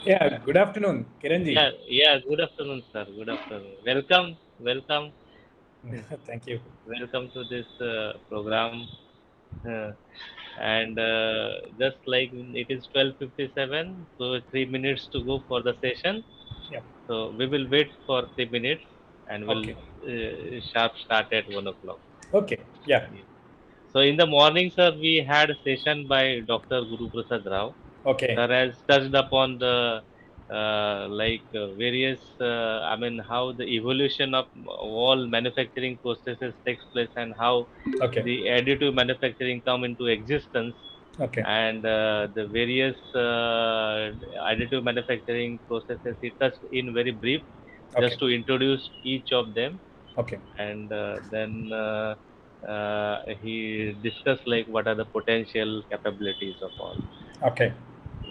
Yeah, good afternoon, Kiranji. Yeah. Good afternoon, sir. Good afternoon. Welcome, Thank you. welcome to this program. Uh, and just like it is 12:57, so 3 minutes to go for the session. Yeah. So we will wait for 3 minutes, and we'll Okay. sharp start at 1 o'clock. Okay. Yeah. Yeah. So in the morning, sir, we had a session by Dr. Guru Prasad Rao. Okay. Sir has touched upon the various, how the evolution of all manufacturing processes takes place and how Okay. the additive manufacturing come into existence Okay. and the various additive manufacturing processes he touched in very brief Okay. just to introduce each of them Okay. and then he discussed like what are the potential capabilities of all. Okay.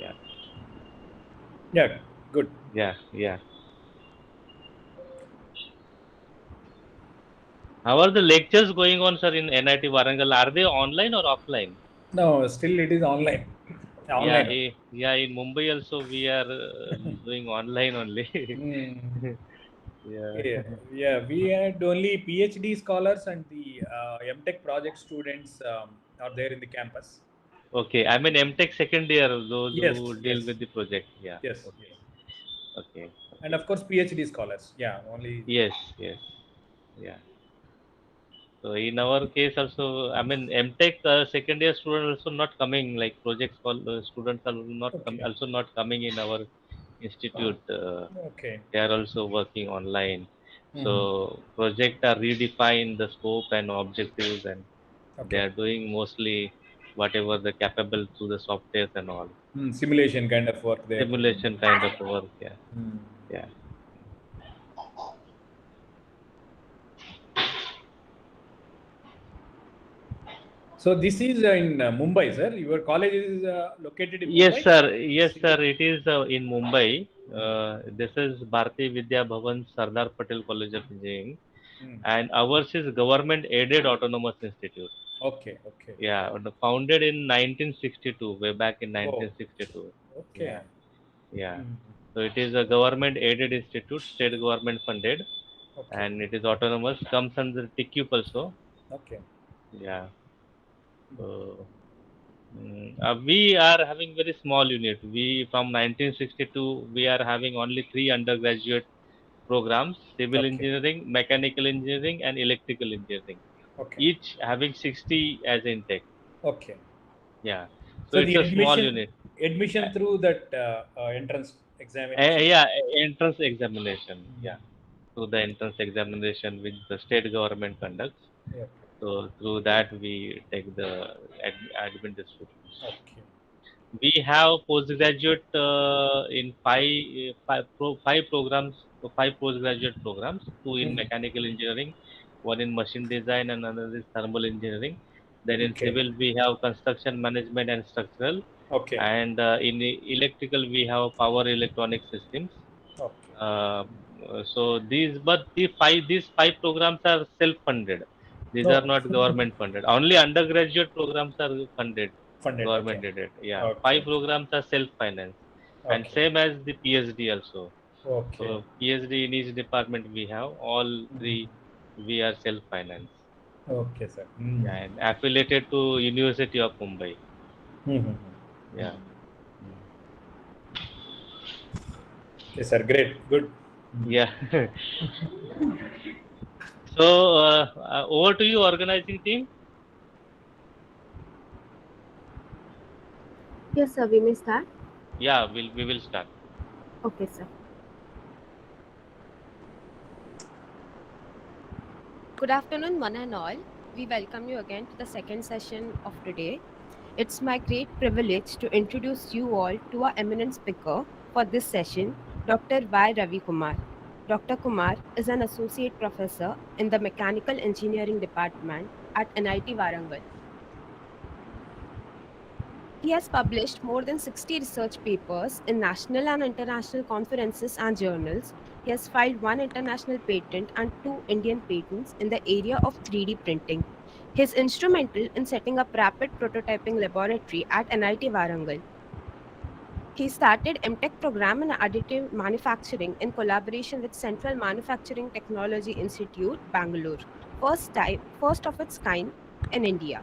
Yeah. Yeah. Good. Yeah. How are the lectures going on, sir, in NIT Warangal? Are they online or offline? No, still it is online. Yeah, Online. in Mumbai also we are doing online only. Hmm. Yeah. Yeah. Yeah. We had only PhD scholars and the MTech project students are there in the campus. Okay, I mean MTech second year, those Yes. who deal Yes. with the project. Yeah. Yes. Yes. Okay. Okay. And Okay. of course, PhD scholars. Yeah. Only. Yes. Yeah. So in our case also, I mean MTech second year students also not coming. Like students are not Okay. also not coming in our institute. Okay. They are also working online. Hmm. So project are redefine the scope and objectives, and they Okay. are doing mostly whatever the capable through the softwares and all Simulation kind of work they are doing. simulation kind of work. Yeah, Hmm. yeah. So this is in Mumbai, sir. Your college is located in Yes, Mumbai, sir. Yes, sir. city. It is in Mumbai. This is Bharati Vidya Bhavan Sardar Patel College of Engineering, Hmm. and ours is government-aided autonomous institute. Okay, okay. Yeah, founded in 1962, way back in Oh, 1962. okay. Yeah, yeah. Hmm. So it is a government-aided institute, state government funded, Okay, and it is autonomous. Comes under TQP also. okay. Yeah. So we are having very small unit. We from 1962 we are having only three undergraduate programs: civil Okay, engineering, mechanical engineering, and electrical engineering. okay, Each having 60 as intake. okay. Yeah. So So it's the a small admission unit. admission Uh, through that entrance examination. yeah, entrance examination. Hmm. Yeah. Through the entrance examination which the state government conducts. Yeah. So through that we take the admin distribution. Okay. We have postgraduate in five programs, five postgraduate programs, two in Hmm. mechanical engineering, one in machine design, and another is thermal engineering. Then in Okay. civil, we have construction management and structural, Okay. and in electrical, we have power electronic systems. Okay. Uh, so these five programs are self-funded. These are No. not government funded. Only undergraduate programs are funded, Funded. Okay. government did it. Yeah, Okay. five Okay. programs are self-financed, and Okay. same as the PhD also. Okay. So PhD in each department we have all Hmm. three. We are self-financed. Okay, sir. Hmm. Yeah, and affiliated to University of Mumbai. Hmm. Yeah. Mm. Okay, sir. Great. Good. Yeah. So over to you, organizing team. Yes, sir, we may start. Yeah, we will start. Okay, sir. Good afternoon, one and all. We welcome you again to the second session of today. It's my great privilege to introduce you all to our eminent speaker for this session, Dr. Ravi Kumar. Dr. Kumar is an associate professor in the Mechanical Engineering Department at NIT Warangal. He has published more than 60 research papers in national and international conferences and journals. He has filed one international patent and two Indian patents in the area of 3D printing. He is instrumental in setting up rapid prototyping laboratory at NIT Warangal. He started MTech program in additive manufacturing in collaboration with Central Manufacturing Technology Institute, Bangalore, first of its kind in India.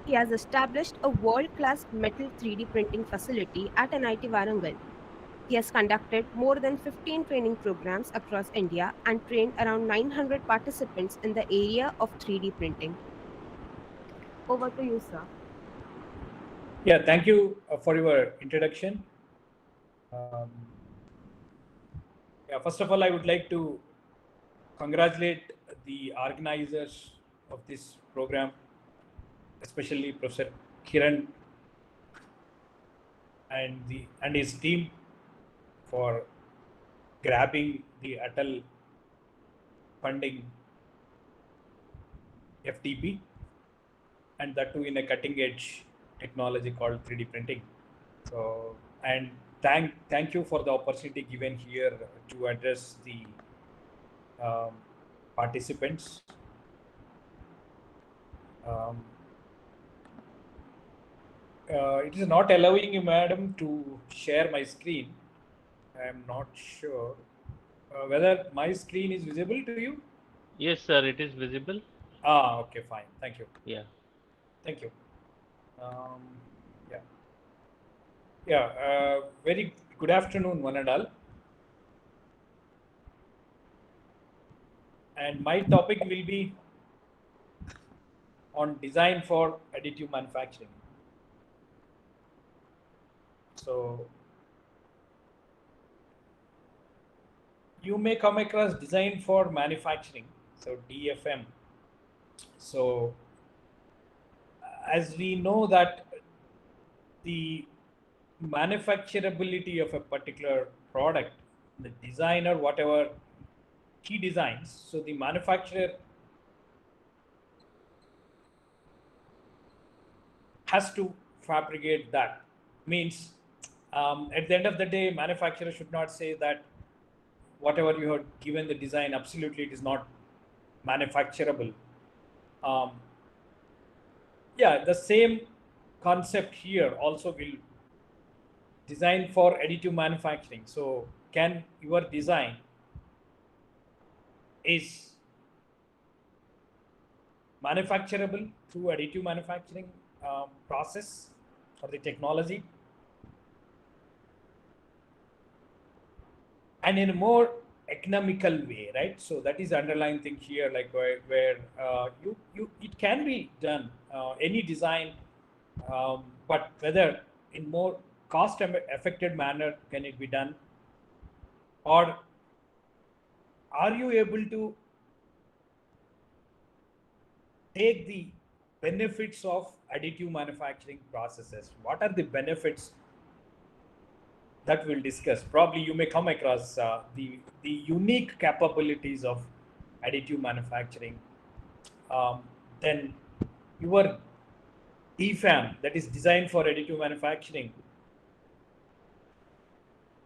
He has established a world-class metal 3D printing facility at NIT Warangal. He has conducted more than 15 training programs across India and trained around 900 participants in the area of 3D printing. Over to you, sir. Yeah, thank you for your introduction. Yeah, first of all, I would like to congratulate the organizers of this program, especially Professor Kiran and his team for grabbing the ATAL funding FDP, and that too in a cutting edge technology called 3D printing. So, and thank you for the opportunity given here to address the participants. It is not allowing you, madam, to share my screen. I am not sure whether my screen is visible to you. Yes, sir, it is visible. Okay, fine. Thank you. Yeah. Thank you. Yeah. Yeah. Very good afternoon, one and all. And my topic will be on design for additive manufacturing. So you may come across design for manufacturing, so DFM. So as we know that the manufacturability of a particular product, the designer, whatever he designs, so the manufacturer has to fabricate that. Means at the end of the day, manufacturer should not say that whatever you have given the design, absolutely it is not manufacturable. Yeah, the same concept here also will design for additive manufacturing. So can your design is manufacturable through additive manufacturing process or the technology, and in a more economical way, right? So that is the underlying thing here, like where you it can be done any design, but whether in more cost effective manner can it be done, or are you able to take the benefits of additive manufacturing processes? What are the benefits that we'll discuss? Probably you may come across the unique capabilities of additive manufacturing. Then your DFAM, that is designed for additive manufacturing,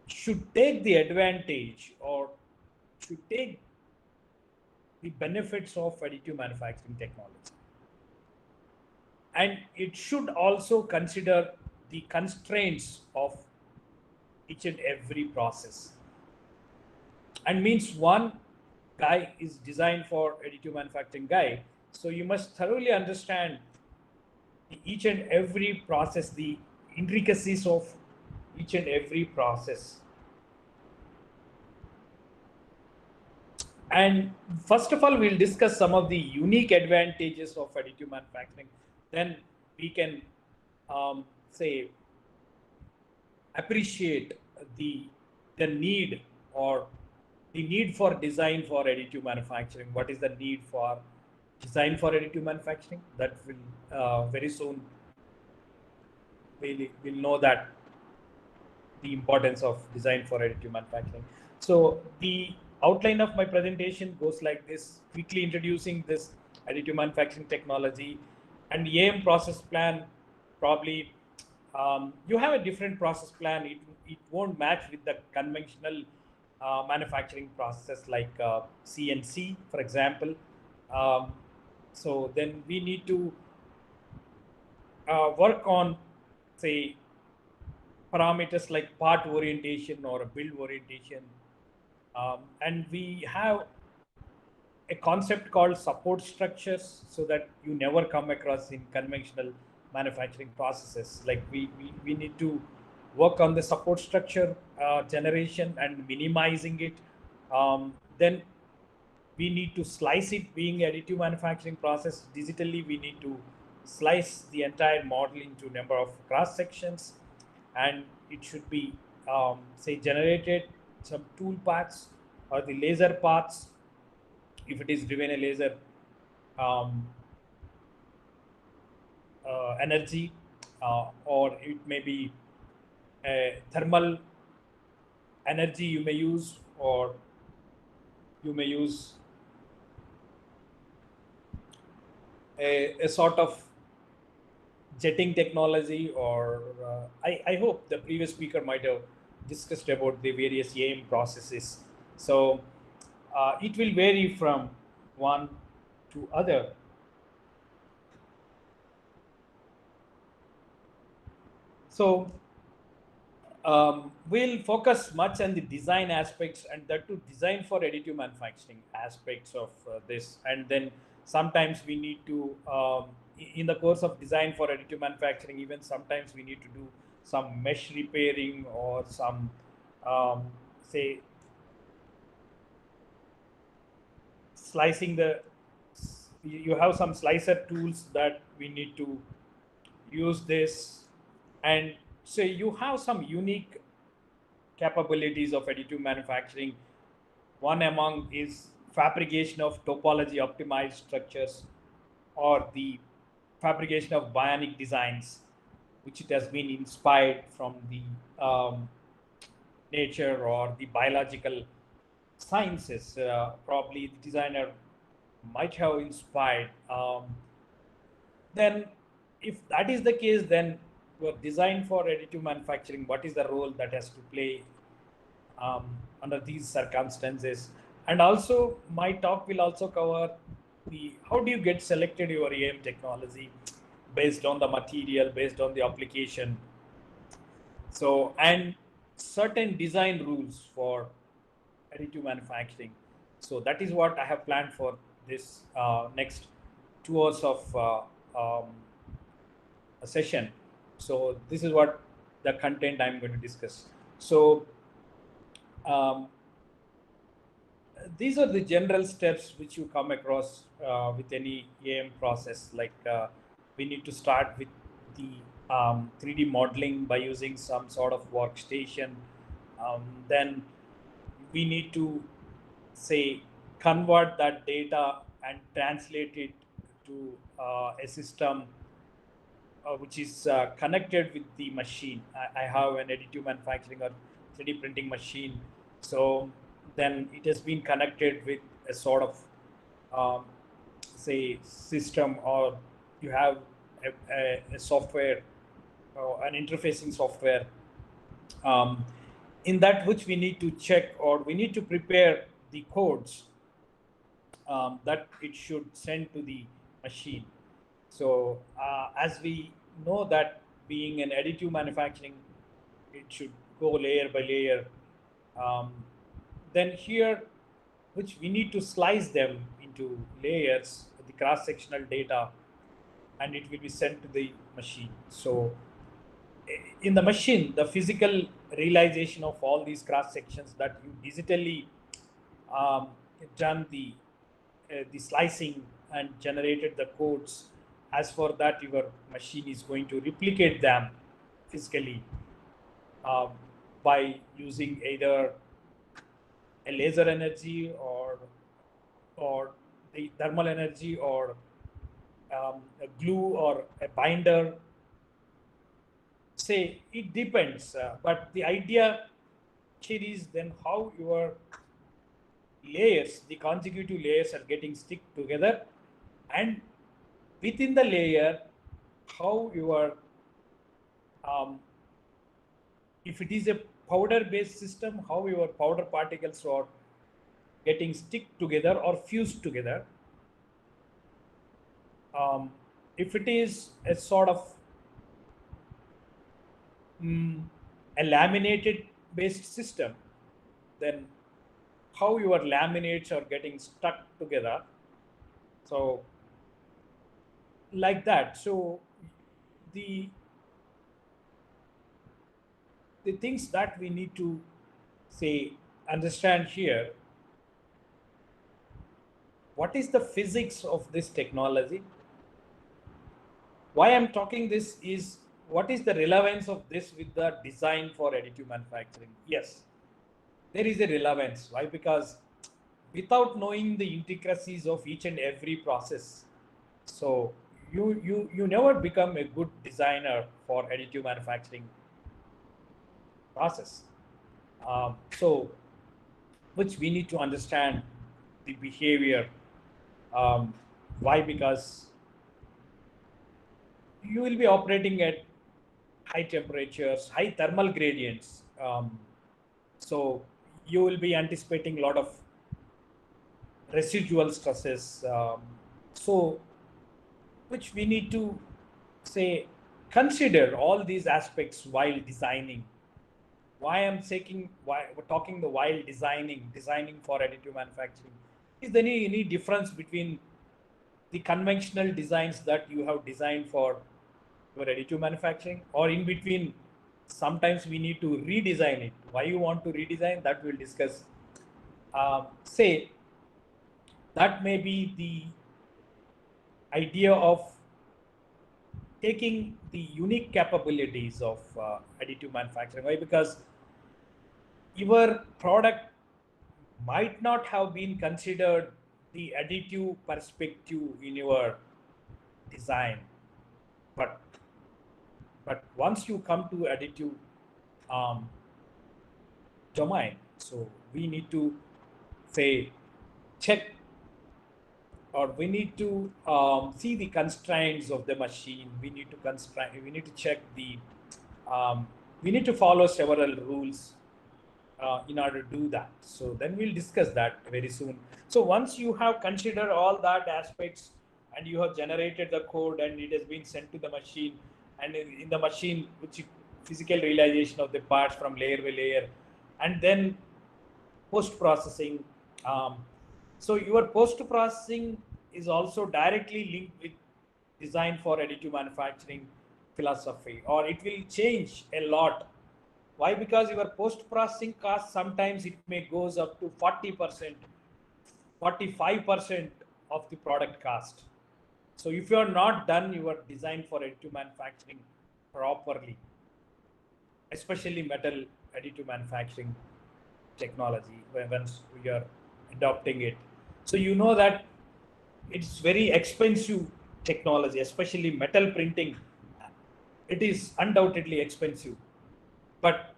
should take the advantage or should take the benefits of additive manufacturing technology. And it should also consider the constraints of each and every process. And means one guy is designed for additive manufacturing guy, so you must thoroughly understand each and every process, the intricacies of each and every process. And first of all, we'll discuss some of the unique advantages of additive manufacturing. Then we can say appreciate the need or the need for design for additive manufacturing. What is the need for design for additive manufacturing? That will very soon we'll know that the importance of design for additive manufacturing. So the outline of my presentation goes like this: quickly introducing this additive manufacturing technology and AM process plan. Probably you have a different process plan. It won't match with the conventional manufacturing process like CNC, for example. So then we need to work on, say, parameters like part orientation or a build orientation. And we have a concept called support structures, so that you never come across in conventional manufacturing processes. Like we need to work on the support structure generation and minimizing it. Then we need to slice it. Being additive manufacturing process digitally, we need to slice the entire model into number of cross sections, and it should be say generated some tool paths or the laser paths if it is driven a laser um, energy, or it may be a thermal energy you may use, or you may use a sort of jetting technology, or I hope the previous speaker might have discussed about the various AM processes. So it will vary from one to other. So we'll focus much on the design aspects, and that to design for additive manufacturing aspects of this. And then sometimes we need to, in the course of design for additive manufacturing, even sometimes we need to do some mesh repairing or some, say, slicing the, you have some slicer tools that we need to use this. And so you have some unique capabilities of additive manufacturing. One among is fabrication of topology optimized structures, or the fabrication of bionic designs, which it has been inspired from the nature or the biological sciences. Probably the designer might have inspired. Then, if that is the case, then your design for additive manufacturing, what is the role that has to play under these circumstances? And also my talk will also cover the how do you get selected your AM technology based on the material, based on the application. So, and certain design rules for additive manufacturing. So that is what I have planned for this next 2 hours of a session. So this is what the content I'm going to discuss. So these are the general steps which you come across with any AM process. Like we need to start with the 3D modeling by using some sort of workstation. Then we need to, say, convert that data and translate it to a system which is connected with the machine. I have an additive manufacturing or 3D printing machine. So then it has been connected with a sort of, say, system, or you have a software, an interfacing software, in that which we need to check, or we need to prepare the codes that it should send to the machine. So as we know that being an additive manufacturing, it should go layer by layer. Then here, which we need to slice them into layers, the cross-sectional data, and it will be sent to the machine. So in the machine, the physical realization of all these cross sections that you digitally done the slicing and generated the codes. As for that, your machine is going to replicate them physically by using either a laser energy, or the thermal energy, or a glue, or a binder. Say it depends, but the idea here is then how your layers, the consecutive layers, are getting stick together, and within the layer, how your if it is a powder based system, how your powder particles are getting stick together or fused together. If it is a sort of a laminated based system, then how your laminates are getting stuck together. So like that. So the things that we need to say understand here, what is the physics of this technology? Why I'm talking this is, what is the relevance of this with the design for additive manufacturing? Yes, there is a relevance. Why? Because without knowing the intricacies of each and every process, so you never become a good designer for additive manufacturing process. So which we need to understand the behavior. Why? Because you will be operating at high temperatures, high thermal gradients. So you will be anticipating a lot of residual stresses. So which we need to say consider all these aspects while designing. Why I'm saying, why we're talking the while designing for additive manufacturing, is there any difference between the conventional designs that you have designed for your additive manufacturing, or in between sometimes we need to redesign it? Why you want to redesign, that we'll discuss. Say that may be the idea of taking the unique capabilities of additive manufacturing. Why? Because your product might not have been considered the additive perspective in your design, but once you come to additive um, domain, so we need to say check, or we need to see the constraints of the machine. We need to check the we need to follow several rules in order to do that. So then we'll discuss that very soon. So once you have considered all that aspects, and you have generated the code and it has been sent to the machine, and in the machine, which physical realization of the parts from layer by layer, and then post processing. So your post processing is also directly linked with design for additive manufacturing philosophy, or it will change a lot. Why? Because your post processing cost, sometimes it may goes up to 40%, 45% of the product cost. So if you are not done your design for additive manufacturing properly, especially metal additive manufacturing technology, once we are adopting it, so you know that it's very expensive technology, especially metal printing. It is undoubtedly expensive. But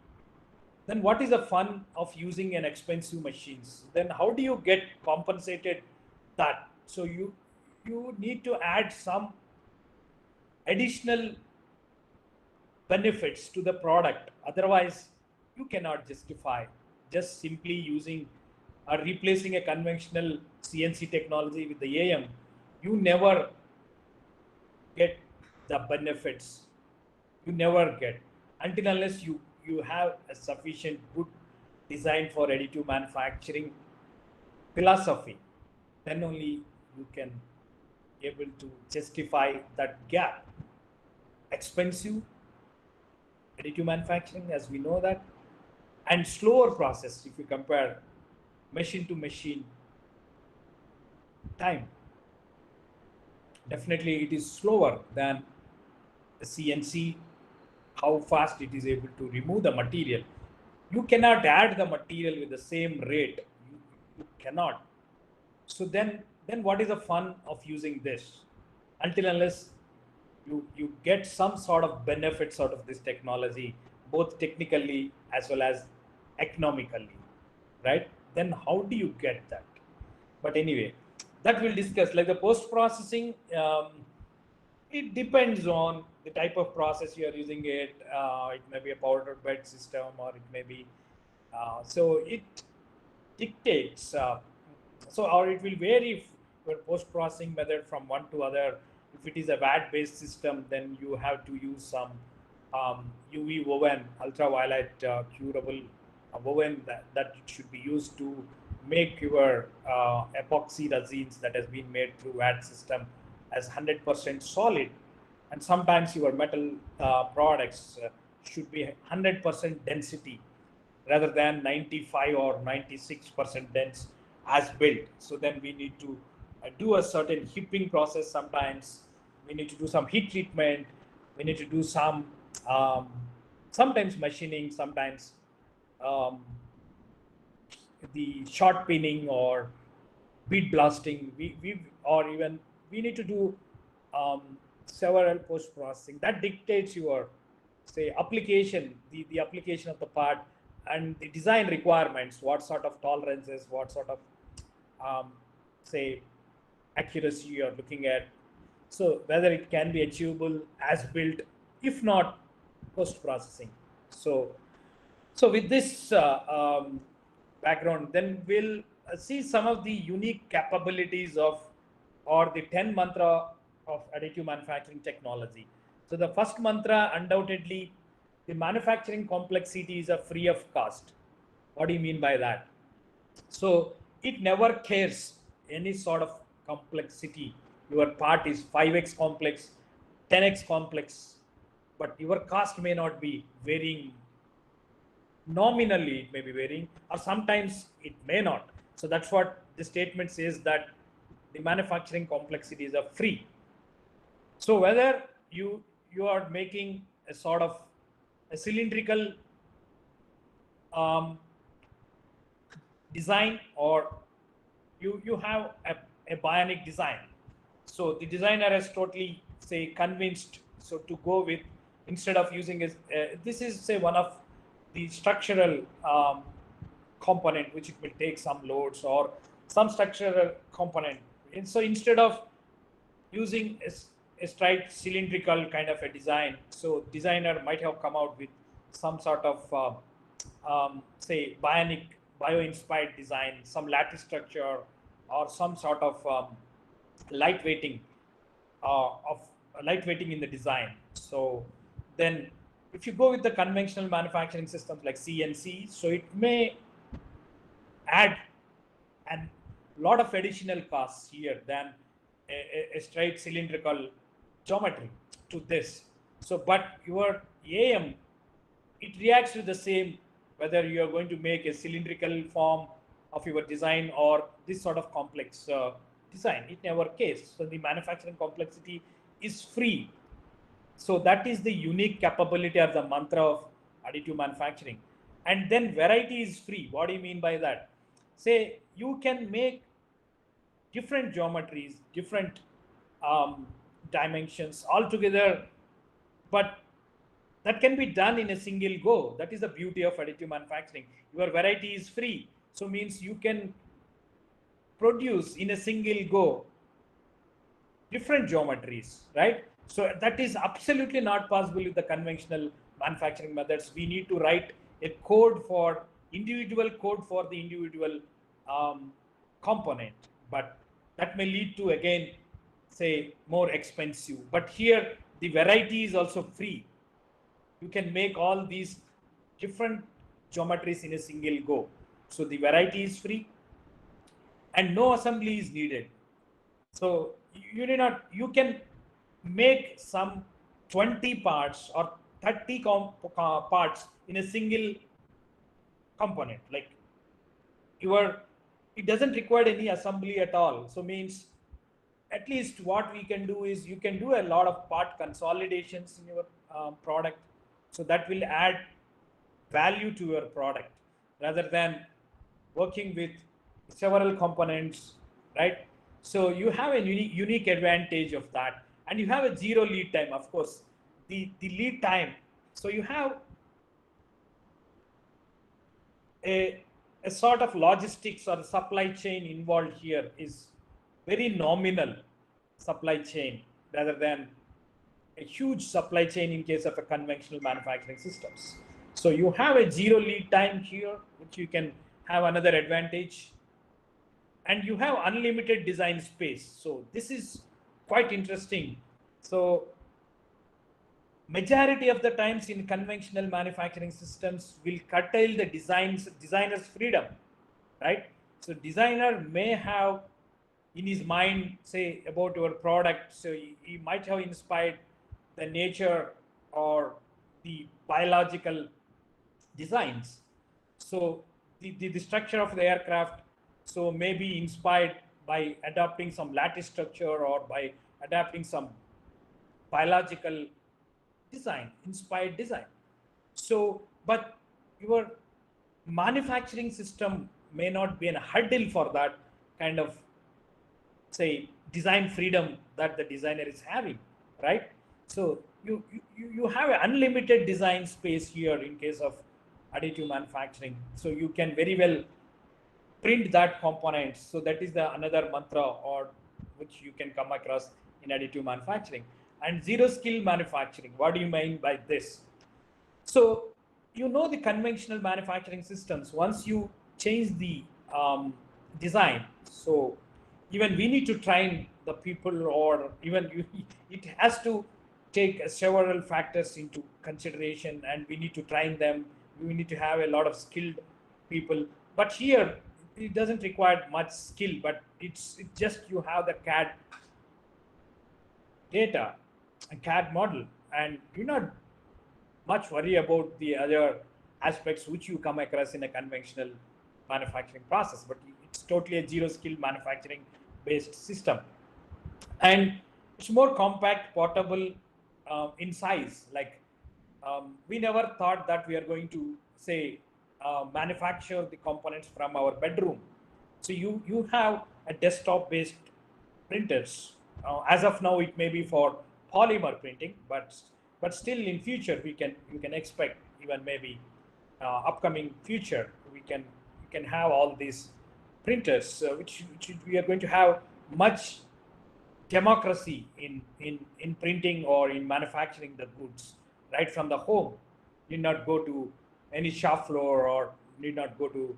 then what is the fun of using an expensive machines? Then how do you get compensated that? So you need to add some additional benefits to the product. Otherwise, you cannot justify just simply using or replacing a conventional CNC technology with the AM. You never get the benefits. You never get, until unless you have a sufficient good design for additive manufacturing philosophy. Then only you can able to justify that gap. Expensive additive manufacturing, as we know that, and slower process. If you compare machine to machine time, definitely it is slower than the CNC. How fast it is able to remove the material. You cannot add the material with the same rate. You cannot. So then what is the fun of using this? Until unless you get some sort of benefits out of this technology, both technically as well as economically, right? Then how do you get that? But anyway, that we'll discuss. Like the post processing, it depends on the type of process you are using it. It may be a powder bed system, or it may be so it dictates. Or it will vary if your post processing method from one to other. If it is a VAT based system, then you have to use some UV woven, ultraviolet curable woven that should be used to make your epoxy resins that has been made through AD system as 100% solid. And sometimes your metal products should be 100% density rather than 95 or 96% dense as built. So then we need to do a certain hipping process. Sometimes we need to do some heat treatment. We need to do some sometimes machining, sometimes the short pinning or bead blasting. Or even we need to do several post processing that dictates your say application, the application of the part and the design requirements, what sort of tolerances, what sort of say accuracy you are looking at. So whether it can be achievable as built, if not post processing. So with this background, then we'll see some of the unique capabilities of or the 10 mantra of additive manufacturing technology. So the first mantra, undoubtedly, the manufacturing complexities are free of cost. What do you mean by that? So it never cares any sort of complexity. Your part is 5x complex, 10x complex, but your cost may not be varying. Nominally, it may be varying, or sometimes it may not. So that's what the statement says, that the manufacturing complexities are free. So whether you are making a sort of a cylindrical design, or you have a bionic design. So the designer has totally say convinced so to go with, instead of using this is say one of the structural component which it will take some loads or some structural component. And so instead of using a straight cylindrical kind of a design, so designer might have come out with some sort of say bionic bio-inspired design, some lattice structure or some sort of lightweighting in the design. So then if you go with the conventional manufacturing systems like CNC, so it may add a lot of additional costs here than a straight cylindrical geometry to this. So but your AM, it reacts to the same whether you are going to make a cylindrical form of your design or this sort of complex design. It never cares. So the manufacturing complexity is free. So that is the unique capability of the mantra of additive manufacturing. And then variety is free. What do you mean by that? Say you can make different geometries, different dimensions altogether, but that can be done in a single go. That is the beauty of additive manufacturing. Your variety is free. So means you can produce in a single go different geometries, right? So that is absolutely not possible with the conventional manufacturing methods. We need to write a code for the individual component, but that may lead to again say more expensive. But here the variety is also free. You can make all these different geometries in a single go. So the variety is free and no assembly is needed. So you can make some 20 parts or 30 parts in a single component. Like it doesn't require any assembly at all. So means at least what we can do is you can do a lot of part consolidations in your product. So that will add value to your product rather than working with several components, right? So you have a unique advantage of that, and you have a zero lead time. Of course, the lead time. So you have a sort of logistics or supply chain involved here is very nominal supply chain rather than a huge supply chain in case of a conventional manufacturing systems. So you have a zero lead time here, which you can have another advantage, and you have unlimited design space. So this is quite interesting. So majority of the times in conventional manufacturing systems will curtail the designer's freedom, right? So designer may have in his mind, say about your product, so he might have inspired the nature or the biological designs. So the structure of the aircraft so may be inspired by adopting some lattice structure or by adapting some biological design, inspired design. So, but your manufacturing system may not be a hurdle for that kind of, say, design freedom that the designer is having, right? So you have an unlimited design space here in case of additive manufacturing. So you can very well print that component. So that is the another mantra or which you can come across in additive manufacturing. And zero skill manufacturing, what do you mean by this? So you know the conventional manufacturing systems, once you change the design, so even we need to train the people, or even it has to take several factors into consideration, and we need to train them. We need to have a lot of skilled people. But here it doesn't require much skill, but it's just you have the CAD data, a CAD model, and do not much worry about the other aspects which you come across in a conventional manufacturing process. But it's totally a zero skill manufacturing based system, and it's more compact, portable in size. Like we never thought that we are going to say manufacture the components from our bedroom. So you have a desktop based printers. As of now, it may be for polymer printing, but still in future we can expect, even maybe upcoming future, we can have all these printers, which we are going to have much democracy in printing or in manufacturing the goods right from the home. Need not go to any shop floor or need not go to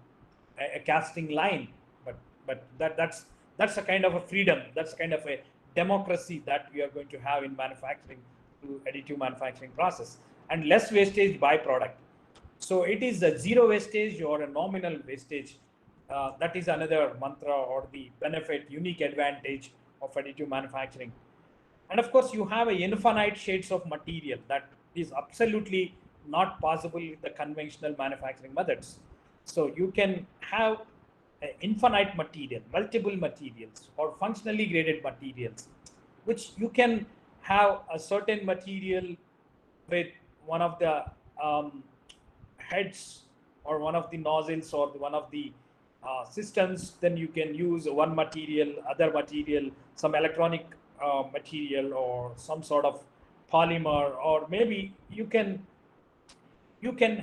a casting line. But that's a kind of a freedom, that's kind of a democracy that we are going to have in manufacturing through additive manufacturing process, and less wastage byproduct. So it is a zero wastage or a nominal wastage. That is another mantra or the benefit, unique advantage of additive manufacturing. And of course, you have a infinite shades of material that is absolutely not possible with the conventional manufacturing methods. So you can have infinite material, multiple materials, or functionally graded materials, which you can have a certain material with one of the heads or one of the nozzles or one of the systems. Then you can use one material, other material, some electronic material, or some sort of polymer, or maybe you can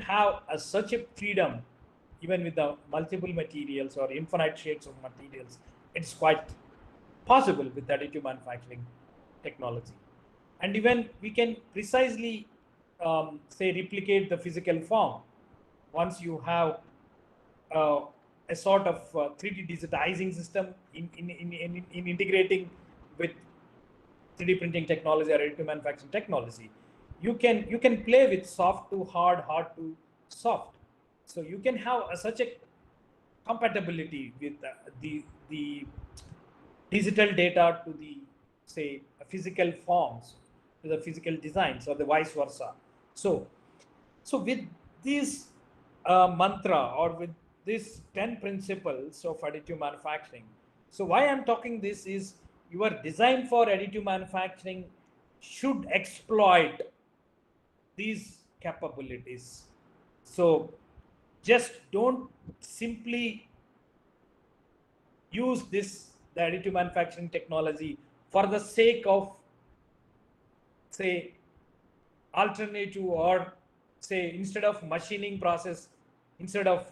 have such a freedom even with the multiple materials or infinite shades of materials. It's quite possible with additive manufacturing technology. And even we can precisely say replicate the physical form once you have a sort of 3D digitizing system in integrating with 3D printing technology or additive manufacturing technology. You can play with soft to hard, hard to soft. So you can have such a compatibility with the digital data to the, say, physical forms, to the physical designs, or the vice versa. So with this mantra, or with these 10 principles of additive manufacturing, so why I'm talking this is your design for additive manufacturing should exploit these capabilities. So just don't simply use the additive manufacturing technology for the sake of, say, alternative, or say instead of machining process, instead of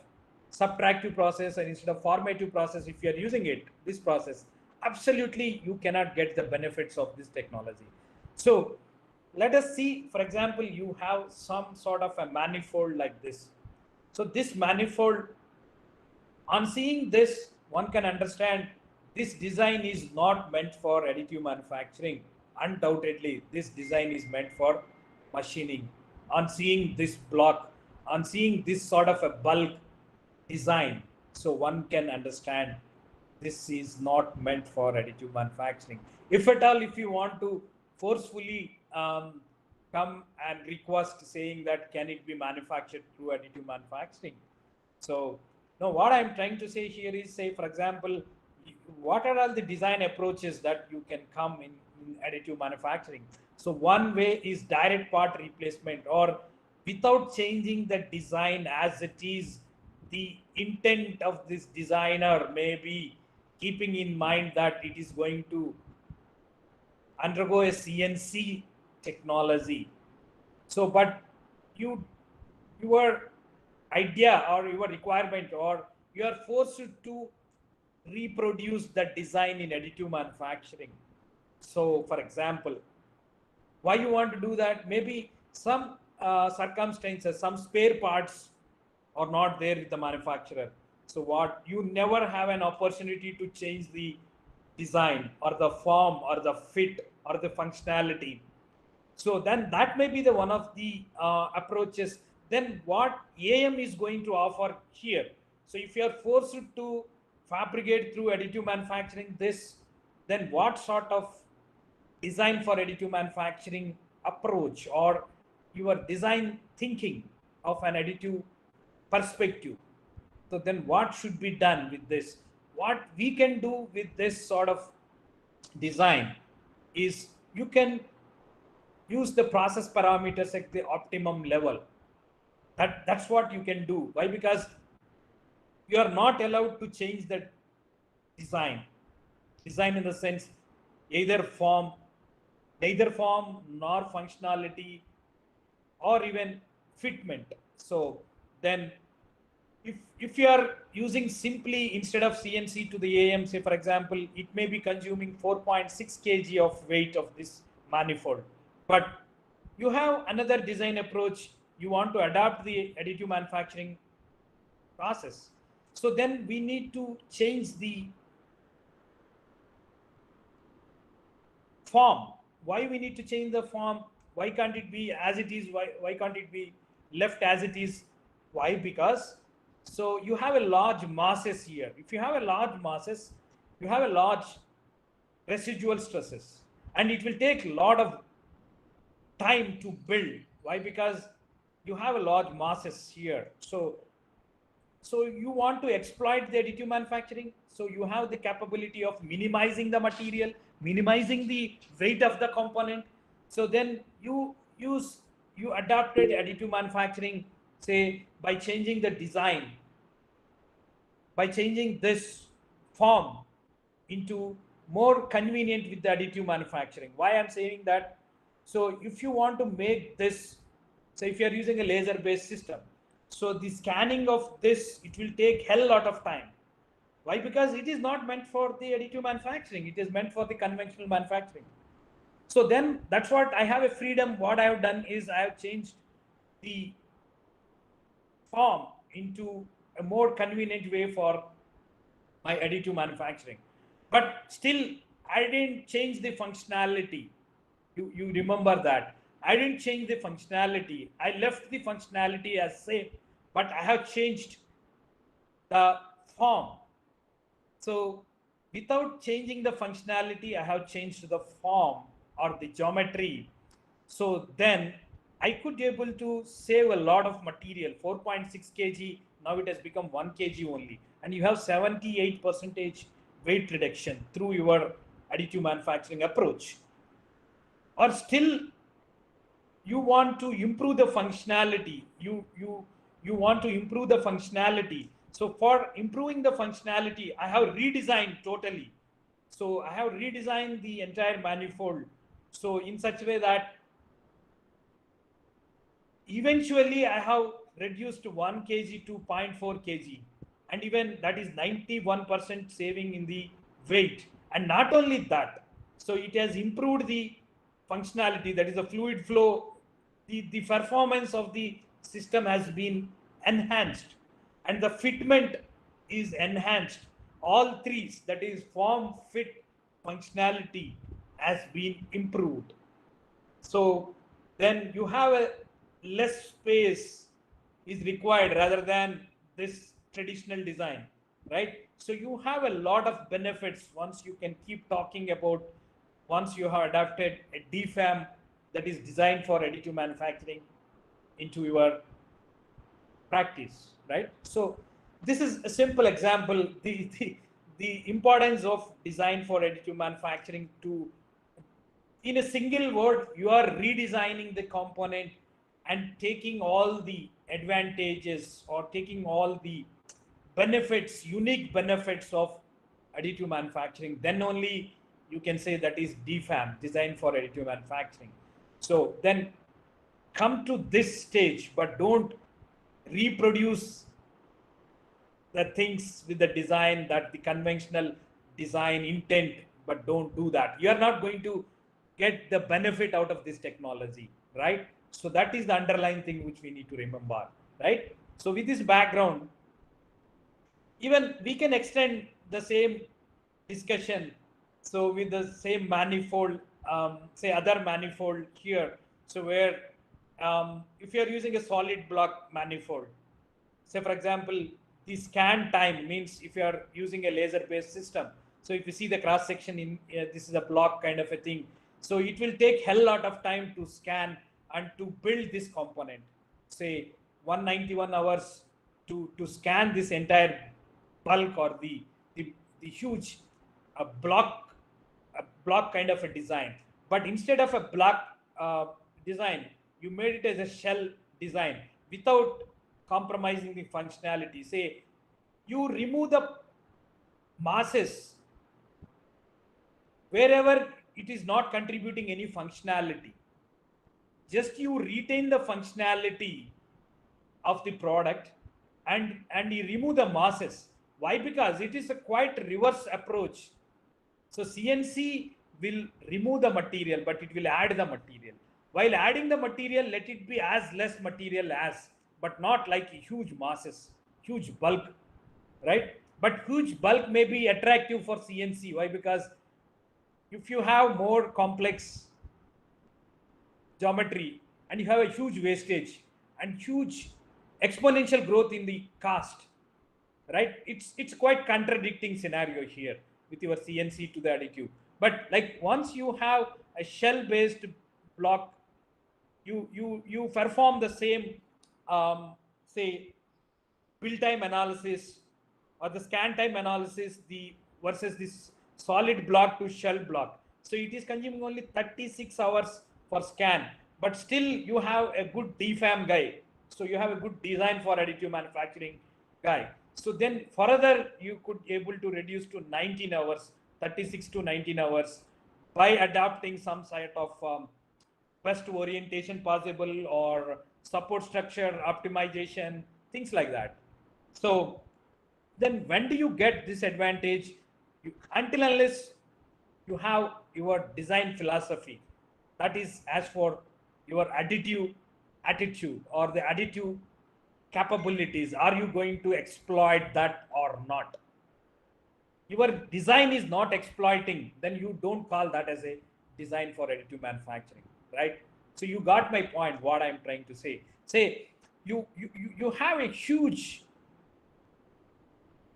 subtractive process, and instead of formative process, if you are using this process, absolutely you cannot get the benefits of this technology. So let us see, for example, you have some sort of a manifold like this. So this manifold, on seeing this, one can understand this design is not meant for additive manufacturing. Undoubtedly, this design is meant for machining, on seeing this block, on seeing this sort of a bulk design, so one can understand this is not meant for additive manufacturing. If at all, if you want to forcefully come and request saying that can it be manufactured through additive manufacturing. So no, what I'm trying to say here is, say for example, what are all the design approaches that you can come in additive manufacturing. So one way is direct part replacement, or without changing the design as it is, the intent of this designer may be keeping in mind that it is going to undergo a CNC technology. So, but your idea or your requirement, or you are forced to reproduce the design in additive manufacturing. So, for example, why you want to do that? Maybe some circumstances, some spare parts are not there with the manufacturer. So what you never have an opportunity to change the design or the form or the fit or the functionality. So then that may be the one of the approaches. Then what AM is going to offer here. So if you are forced to fabricate through additive manufacturing this, then what sort of design for additive manufacturing approach, or your design thinking of an additive perspective. So then what should be done with this? What we can do with this sort of design is you can use the process parameters at the optimum level. That's what you can do. Why? Because you are not allowed to change the design. Design in the sense either form nor functionality or even fitment. So then if you are using simply instead of CNC to the AM, say for example, it may be consuming 4.6 kg of weight of this manifold, but you have another design approach, you want to adapt the additive manufacturing process. So then we need to change the form. Why we need to change the form? Why can't it be as it is? Why can't it be left as it is? Why? Because so you have a large masses here. If you have a large masses, you have a large residual stresses, and it will take a lot of time to build. Why? Because you have a large masses here. So you want to exploit the additive manufacturing. So you have the capability of minimizing the material, minimizing the weight of the component. So then you adapted additive manufacturing, say by changing the design, by changing this form into more convenient with the additive manufacturing. Why I'm saying that? So if you want to make this, say if you are using a laser based system, so the scanning of this, it will take hell lot of time. Why? Because it is not meant for the additive manufacturing, it is meant for the conventional manufacturing. So then that's what I have a freedom. What I have done is I have changed the form into a more convenient way for my additive manufacturing. But still, I didn't change the functionality. You remember that. I didn't change the functionality. I left the functionality as same, but I have changed the form. So without changing the functionality, I have changed the form or the geometry. So then I could be able to save a lot of material. 4.6 kg, now it has become 1 kg only. And you have 78% weight reduction through your additive manufacturing approach. Or still you want to improve the functionality. You want to improve the functionality. So for improving the functionality, I have redesigned totally. So I have redesigned the entire manifold. So in such a way that eventually I have reduced 1 kg to 0.4 kg, and even that is 91% saving in the weight. And not only that, so it has improved the functionality, that is the fluid flow, the performance of the system has been enhanced, and the fitment is enhanced. All three, that is form, fit, functionality, has been improved. So then you have a less space is required rather than this traditional design, right? So you have a lot of benefits once you can keep talking about, once you have adapted a DFAM that is designed for additive manufacturing into your practice, right? So this is a simple example, the importance of design for additive manufacturing. To, in a single word, you are redesigning the component and taking all the advantages or taking all the benefits, unique benefits of additive manufacturing. Then only you can say that is DFAM, design for additive manufacturing. So then come to this stage, but don't reproduce the things with the design that the conventional design intent, but don't do that. You are not going to get the benefit out of this technology, right? So that is the underlying thing which we need to remember, right? So with this background, even we can extend the same discussion. So with the same manifold, say other manifold here. So where if you are using a solid block manifold, say for example, the scan time means if you are using a laser based system, so if you see the cross section in this is a block kind of a thing, so it will take hell lot of time to scan and to build this component, say 191 hours to scan this entire bulk or the huge block, a block kind of a design. But instead of a block design, you made it as a shell design without compromising the functionality. Say you remove the masses wherever it is not contributing any functionality, just you retain the functionality of the product, and you remove the masses. Why? Because it is a quite reverse approach. So CNC will remove the material, but it will add the material. While adding the material, let it be as less material as, but not like huge masses, huge bulk, right? But huge bulk may be attractive for CNC. Why? Because if you have more complex geometry and you have a huge wastage and huge exponential growth in the cost, right? It's quite contradicting scenario here with your CNC to the additive. But like once you have a shell based block, you perform the same say build time analysis or the scan time analysis, the versus this solid block to shell block. So it is consuming only 36 hours for scan, but still you have a good DFAM guy. So you have a good design for additive manufacturing guy. So then further you could able to reduce to 19 hours, 36 to 19 hours by adapting some sort of best orientation possible or support structure optimization, things like that. So then when do you get this advantage? Until unless you have your design philosophy, that is as for your additive attitude or the additive capabilities, are you going to exploit that or not? Your design is not exploiting, then you don't call that as a design for additive manufacturing, right? So you got my point, what I'm trying to say. Say you have a huge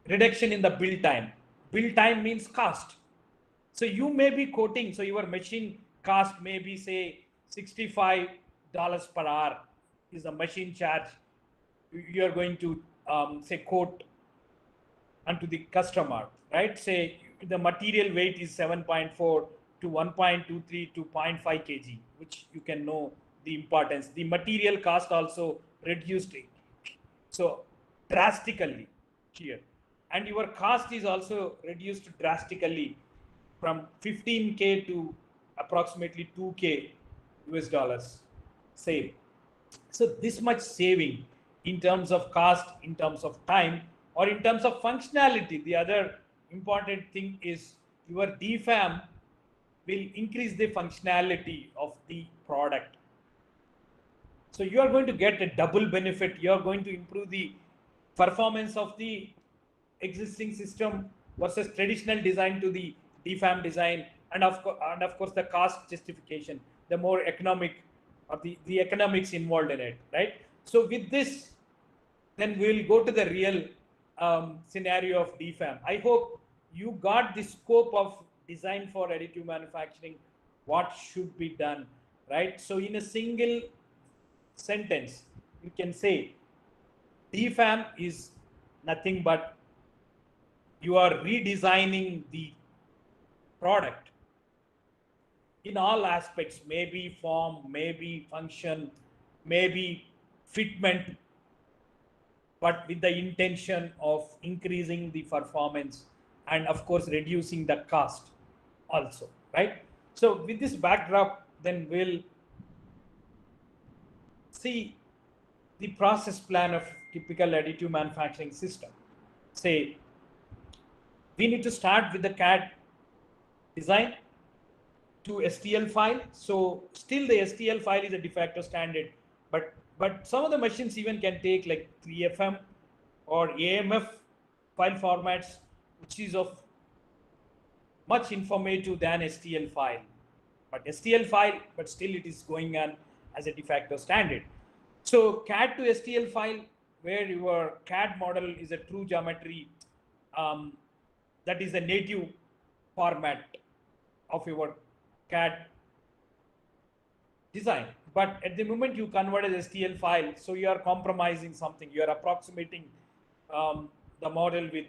reduction in the build time. Build time means cost. So you may be quoting, so your machine cost may be say $65 per hour is the machine charge you are going to say quote unto the customer, right? Say the material weight is 7.4 to 1.23 to 0.5 kg, which you can know the importance. The material cost also reduced so drastically here, and your cost is also reduced drastically from 15K to approximately 2K US dollars save. So this much saving in terms of cost, in terms of time, or in terms of functionality. The other important thing is your DFAM will increase the functionality of the product. So you are going to get a double benefit. You are going to improve the performance of the existing system versus traditional design to the DFAM design, and of course the cost justification, the more economic or the economics involved in it, right? So with this, then we'll go to the real scenario of DFAM. I hope you got the scope of design for additive manufacturing, what should be done, right? So in a single sentence, you can say DFAM is nothing but you are redesigning the product in all aspects, maybe form, maybe function, maybe fitment, but with the intention of increasing the performance and of course reducing the cost also, right? So with this backdrop, then we'll see the process plan of typical additive manufacturing system. Say we need to start with the CAD design to STL file. So still the STL file is a de facto standard, but some of the machines even can take like 3FM or AMF file formats, which is of much informative than STL file. But STL file, but still it is going on as a de facto standard. So CAD to STL file, where your CAD model is a true geometry, that is a native format of your CAD design. But at the moment you convert as STL file, so you are compromising something. You are approximating the model with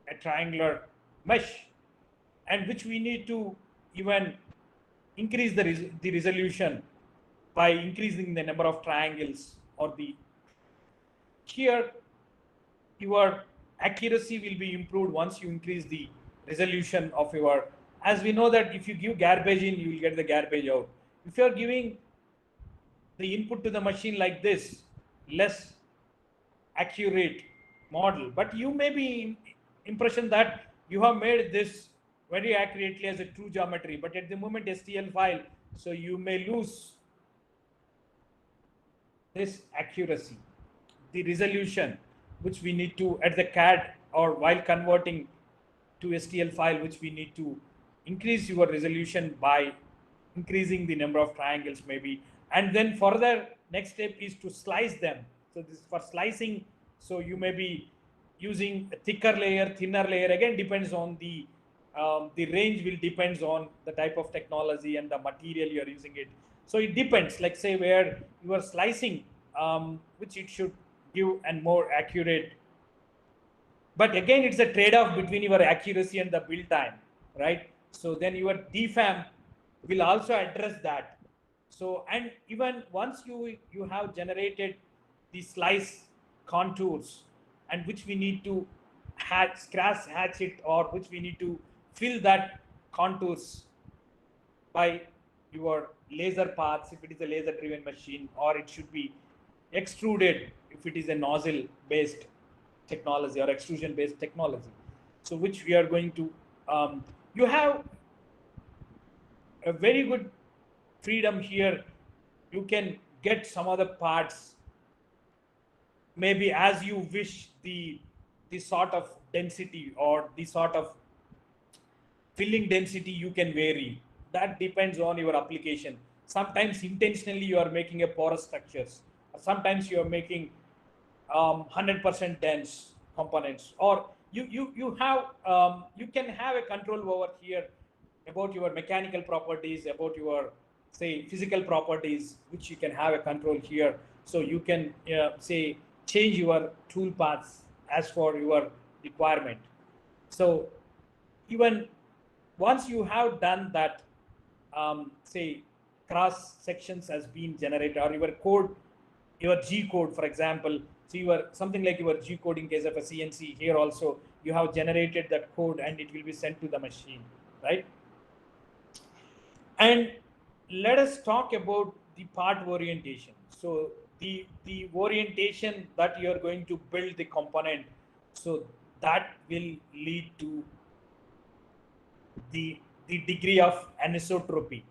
a triangular mesh, and which we need to even increase the resolution by increasing the number of triangles, or the here your accuracy will be improved once you increase the resolution of your, as we know that if you give garbage in, you will get the garbage out. If you are giving the input to the machine like this, less accurate model, but you may be impression that you have made this very accurately as a true geometry, but at the moment STL file, so you may lose this accuracy, the resolution, which we need to at the CAD or while converting to STL file, which we need to increase your resolution by increasing the number of triangles maybe. And then further next step is to slice them. So this is for slicing. So you may be using a thicker layer, thinner layer, again depends on the range will depends on the type of technology and the material you are using it. So it depends, like say where you are slicing, which it should give and more accurate. But again, it's a trade-off between your accuracy and the build time, right? So then your DFAM will also address that. So, and even once you have generated the slice contours, and which we need to scratch hatch it, or which we need to fill that contours by your laser paths if it is a laser driven machine, or it should be extruded if it is a nozzle based technology or extrusion based technology. So which we are going to, you have a very good freedom here. You can get some other parts maybe as you wish, the sort of density or the sort of filling density you can vary. That depends on your application. Sometimes intentionally you are making a porous structures, sometimes you are making 100% dense components, or you have you can have a control over here about your mechanical properties, about your say physical properties, which you can have a control here. So you can say change your tool paths as for your requirement. So even once you have done that, say cross sections has been generated, or your code, your G code, for example, so you are something like your G code in case of a CNC, here also you have generated that code and it will be sent to the machine, right? And let us talk about the part orientation. So the orientation that you are going to build the component, so that will lead to the degree of anisotropy.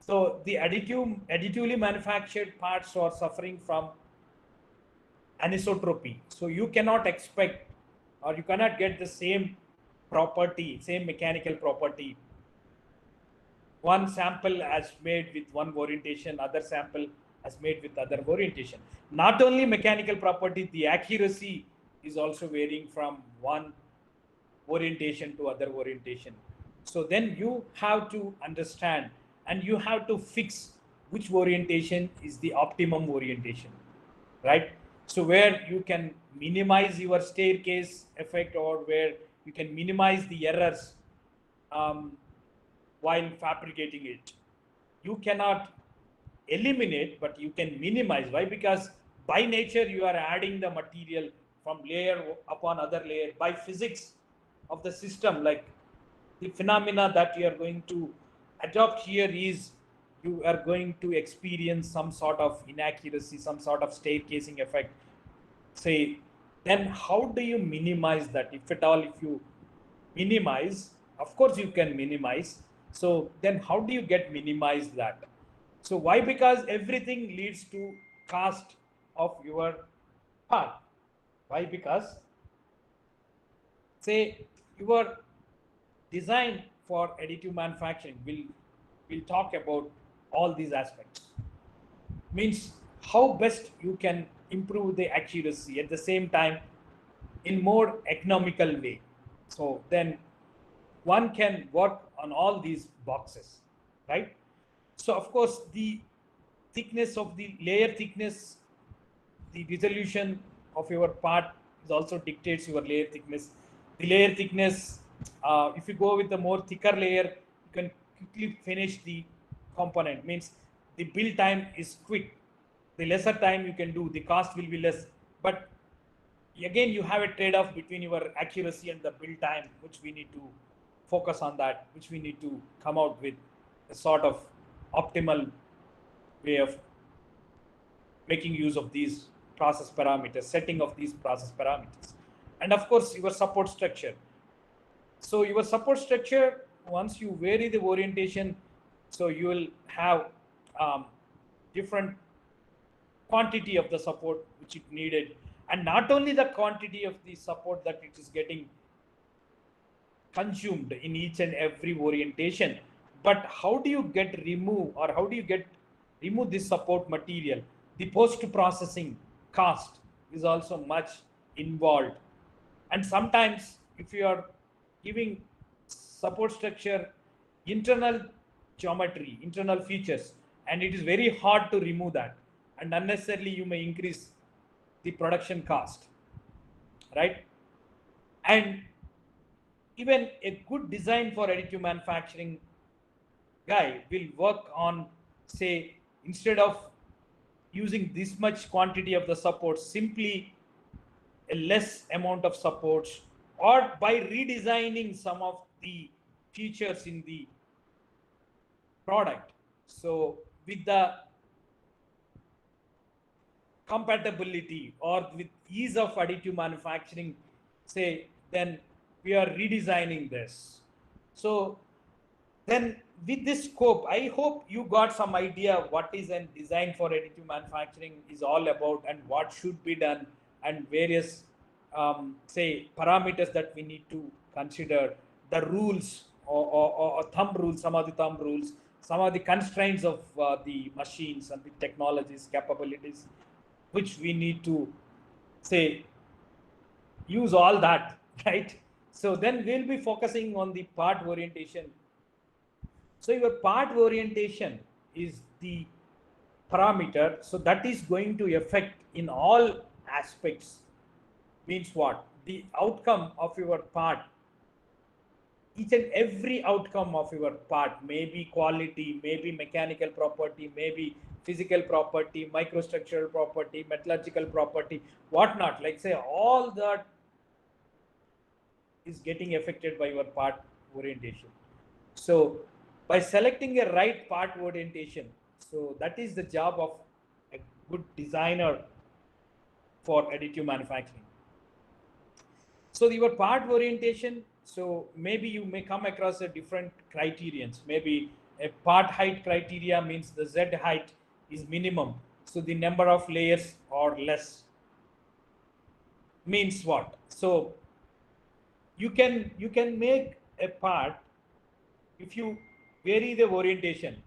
So the additively manufactured parts are suffering from anisotropy. So you cannot expect, or you cannot get the same property, same mechanical property one sample as made with one orientation, other sample as made with other orientation. Not only mechanical property, the accuracy is also varying from one orientation to other orientation. So then you have to understand and you have to fix which orientation is the optimum orientation, right? So where you can minimize your staircase effect, or where you can minimize the errors um, while fabricating it. You cannot eliminate, but you can minimize. Why? Because by nature you are adding the material from layer upon other layer. By physics of the system, like the phenomena that you are going to adopt here is you are going to experience some sort of inaccuracy, some sort of staircasing effect, say. Then how do you minimize that, if at all? If you minimize, of course you can minimize. So then how do you get minimized that? So why? Because everything leads to cost of your part. Why? Because say your design for additive manufacturing will talk about all these aspects. Means how best you can improve the accuracy at the same time in more economical way. So then one can work on all these boxes, right? So of course the thickness of the layer thickness, the resolution of your part is also dictates your layer thickness. The layer thickness, if you go with the more thicker layer, you can quickly finish the component. Means the build time is quick. The lesser time you can do, the cost will be less. But again, you have a trade-off between your accuracy and the build time, which we need to focus on that, which we need to come out with a sort of optimal way of making use of these process parameters, setting of these process parameters. And of course, your support structure. So your support structure, once you vary the orientation, so you will have different quantity of the support which it needed. And not only the quantity of the support that it is getting consumed in each and every orientation, but how do you get remove, or how do you get remove this support material? The post processing cost is also much involved. And sometimes if you are giving support structure internal geometry, internal features, and it is very hard to remove that, and unnecessarily you may increase the production cost, right? And even a good design for additive manufacturing guy will work on, say, instead of using this much quantity of the supports, simply a less amount of supports, or by redesigning some of the features in the product. So with the compatibility or with ease of additive manufacturing, say, then we are redesigning this. So then with this scope, I hope you got some idea what is a design for additive manufacturing is all about, and what should be done, and various say parameters that we need to consider, the rules, or thumb rules, some of the thumb rules, some of the constraints of the machines and the technologies capabilities, which we need to say use all that, right? So then we'll be focusing on the part orientation. So your part orientation is the parameter, so that is going to affect in all aspects. Means what? The outcome of your part, each and every outcome of your part, maybe quality, maybe mechanical property, maybe physical property, microstructural property, metallurgical property, whatnot, like say all that is getting affected by your part orientation. So by selecting a right part orientation, so that is the job of a good designer for additive manufacturing. So your part orientation, so maybe you may come across a different criterions. Maybe a part height criteria means the Z height is minimum, so the number of layers or less. Means what? So you can make a part if you vary the orientation.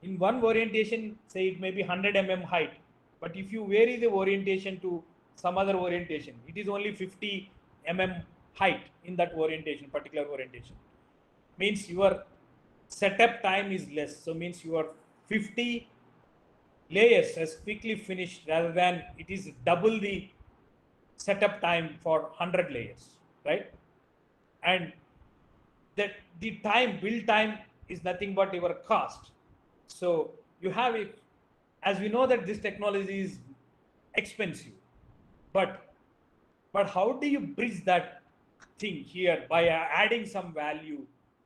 In one orientation, say it may be 100 mm height, but if you vary the orientation to some other orientation, it is only 50 mm height in that orientation, particular orientation. Means your setup time is less. So means your 50 layers has quickly finished rather than it is double the setup time for 100 layers, right? And that the build time is nothing but your cost. So you have it, as we know that this technology is expensive, but how do you bridge that thing here by adding some value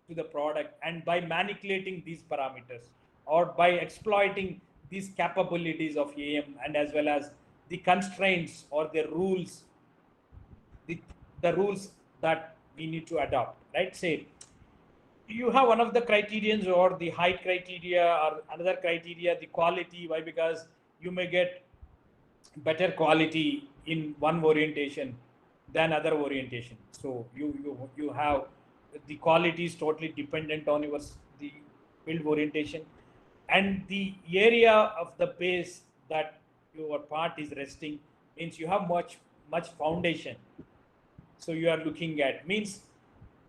to the product and by manipulating these parameters or by exploiting these capabilities of AM and as well as the constraints or the rules, the rules that we need to adopt, right? Say you have one of the criterions or the height criteria or another criteria, the quality. Why? Because you may get better quality in one orientation than other orientation. So you have the quality is totally dependent on the build orientation and the area of the base that your part is resting means you have much foundation. So you are looking at means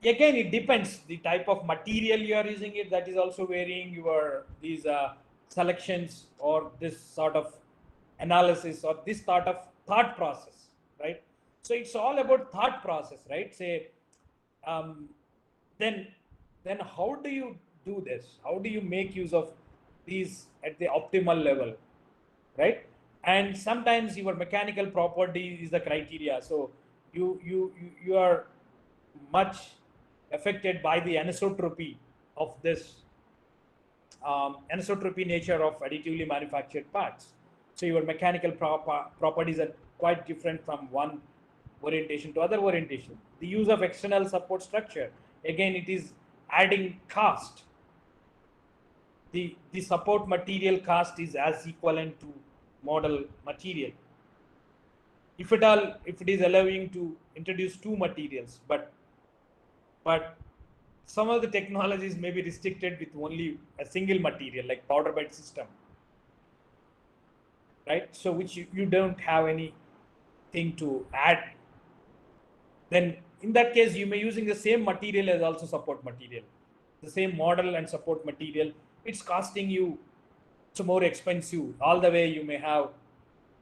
again it depends the type of material you are using it, that is also varying your these selections or this sort of analysis or this sort of thought process, right? So it's all about thought process, right? Say um, then how do you do this? How do you make use of these at the optimal level, right? And sometimes your mechanical property is the criteria. So you are much affected by the anisotropy of this anisotropy nature of additively manufactured parts. So your mechanical properties are quite different from one orientation to other orientation. The use of external support structure, again, it is adding cost. The support material cost is as equivalent to model material. If it is allowing to introduce two materials, but some of the technologies may be restricted with only a single material like powder bed system, right? So which you don't have anything to add. Then in that case, you may using the same material as also support material, the same model and support material. It's costing you, it's more expensive. All the way you may have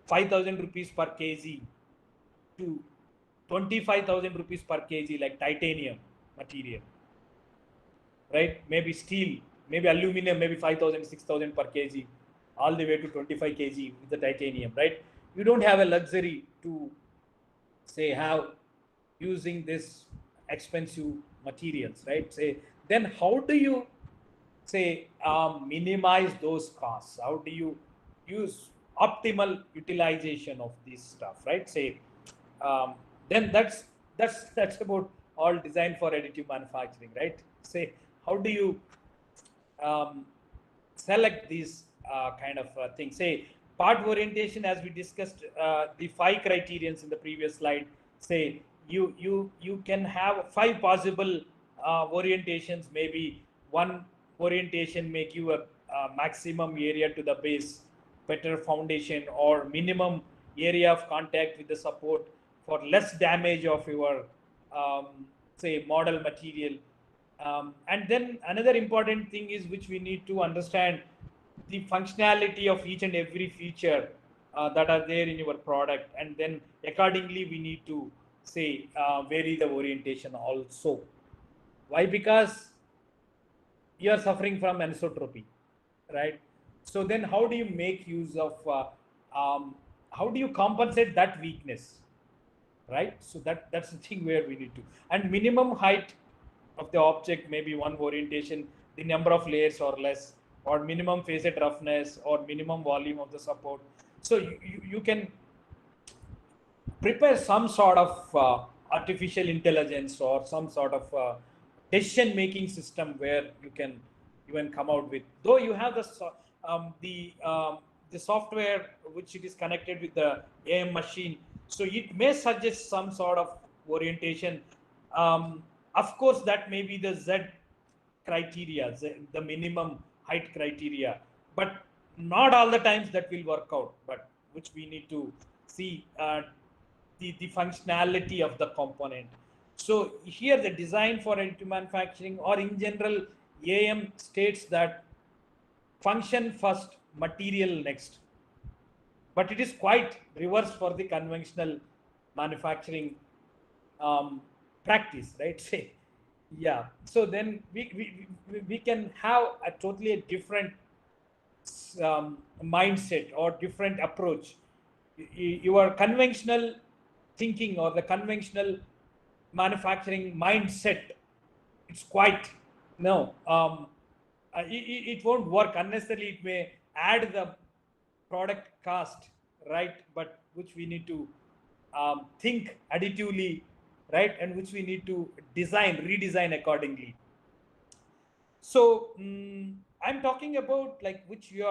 5,000 rupees per kg to 25,000 rupees per kg like titanium material, right? Maybe steel, maybe aluminum, maybe 5,000, 6,000 per kg, all the way to 25 kg with the titanium, right? You don't have a luxury to say have using this expensive materials, right? Say then how do you say minimize those costs? How do you use optimal utilization of this stuff, right? Say then that's about all design for additive manufacturing, right? Say how do you select these kind of things? Say part orientation, as we discussed the 5 criterions in the previous slide. Say you can have 5 possible orientations. Maybe one orientation may give a maximum area to the base, better foundation, or minimum area of contact with the support for less damage of your say model material. And then another important thing is which we need to understand the functionality of each and every feature that are there in your product, and then accordingly we need to say vary the orientation also. Why? Because you are suffering from anisotropy, right? So then how do you make use of how do you compensate that weakness, right? So that's the thing where we need to. And minimum height of the object, maybe one orientation, the number of layers or less, or minimum facet roughness, or minimum volume of the support. So you can prepare some sort of artificial intelligence or some sort of decision making system where you can even come out with, though you have the software which it is connected with the AM machine, so it may suggest some sort of orientation. Of course that may be the Z criteria, the minimum height criteria, but not all the times that will work out, but which we need to see the functionality of the component. So here the design for additive manufacturing, or in general, AM states that function first, material next. But it is quite reverse for the conventional manufacturing practice, right? Say, yeah. So then we can have a totally different mindset or different approach. Your conventional thinking or the conventional manufacturing mindset, it's quite no. It won't work unnecessarily. It may add the product cost, right? But which we need to think additively, right? And which we need to redesign accordingly. So I'm talking about like which you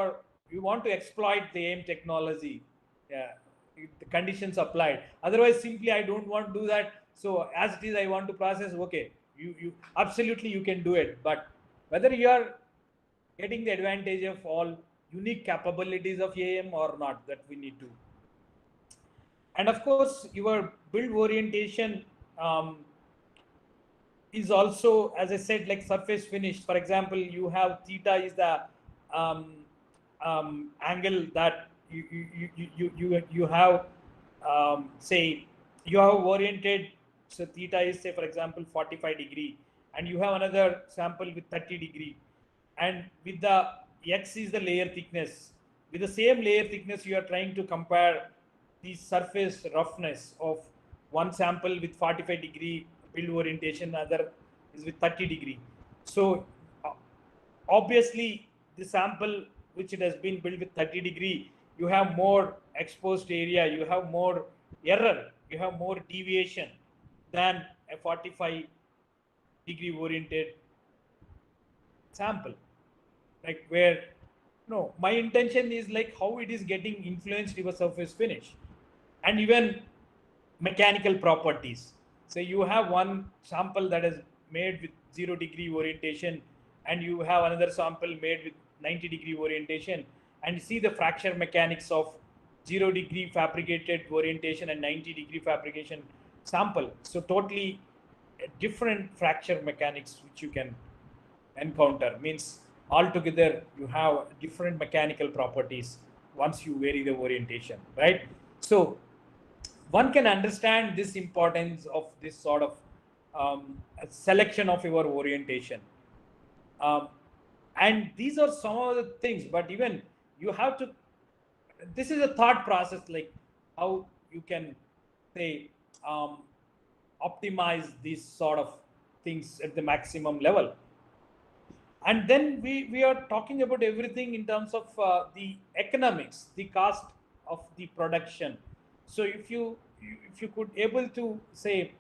want to exploit the AIM technology. Yeah, the conditions applied. Otherwise, simply I don't want to do that. So as it is, I want to process. Okay, you absolutely you can do it, but whether you are getting the advantage of all unique capabilities of AM or not, that we need to. And of course, your build orientation is also, as I said, like surface finish. For example, you have theta is the angle that you have, say, you have oriented. So theta is, say, for example, 45 degree, and you have another sample with 30 degree, and with the x is the layer thickness. With the same layer thickness, you are trying to compare the surface roughness of one sample with 45 degree build orientation, other is with 30 degree. So obviously the sample which it has been built with 30 degree, you have more exposed area, you have more error, you have more deviation than a 45 degree oriented sample. Like where, no, my intention is like how it is getting influenced your surface finish and even mechanical properties. So you have one sample that is made with 0 degree orientation, and you have another sample made with 90 degree orientation, and see the fracture mechanics of 0 degree fabricated orientation and 90 degree fabrication sample. So totally different fracture mechanics which you can encounter. Means altogether you have different mechanical properties once you vary the orientation, right? So one can understand this importance of this sort of selection of your orientation. And these are some of the things, but even you have to, this is a thought process, like how you can say optimize these sort of things at the maximum level. And then we are talking about everything in terms of the economics, the cost of the production. So if you could able to say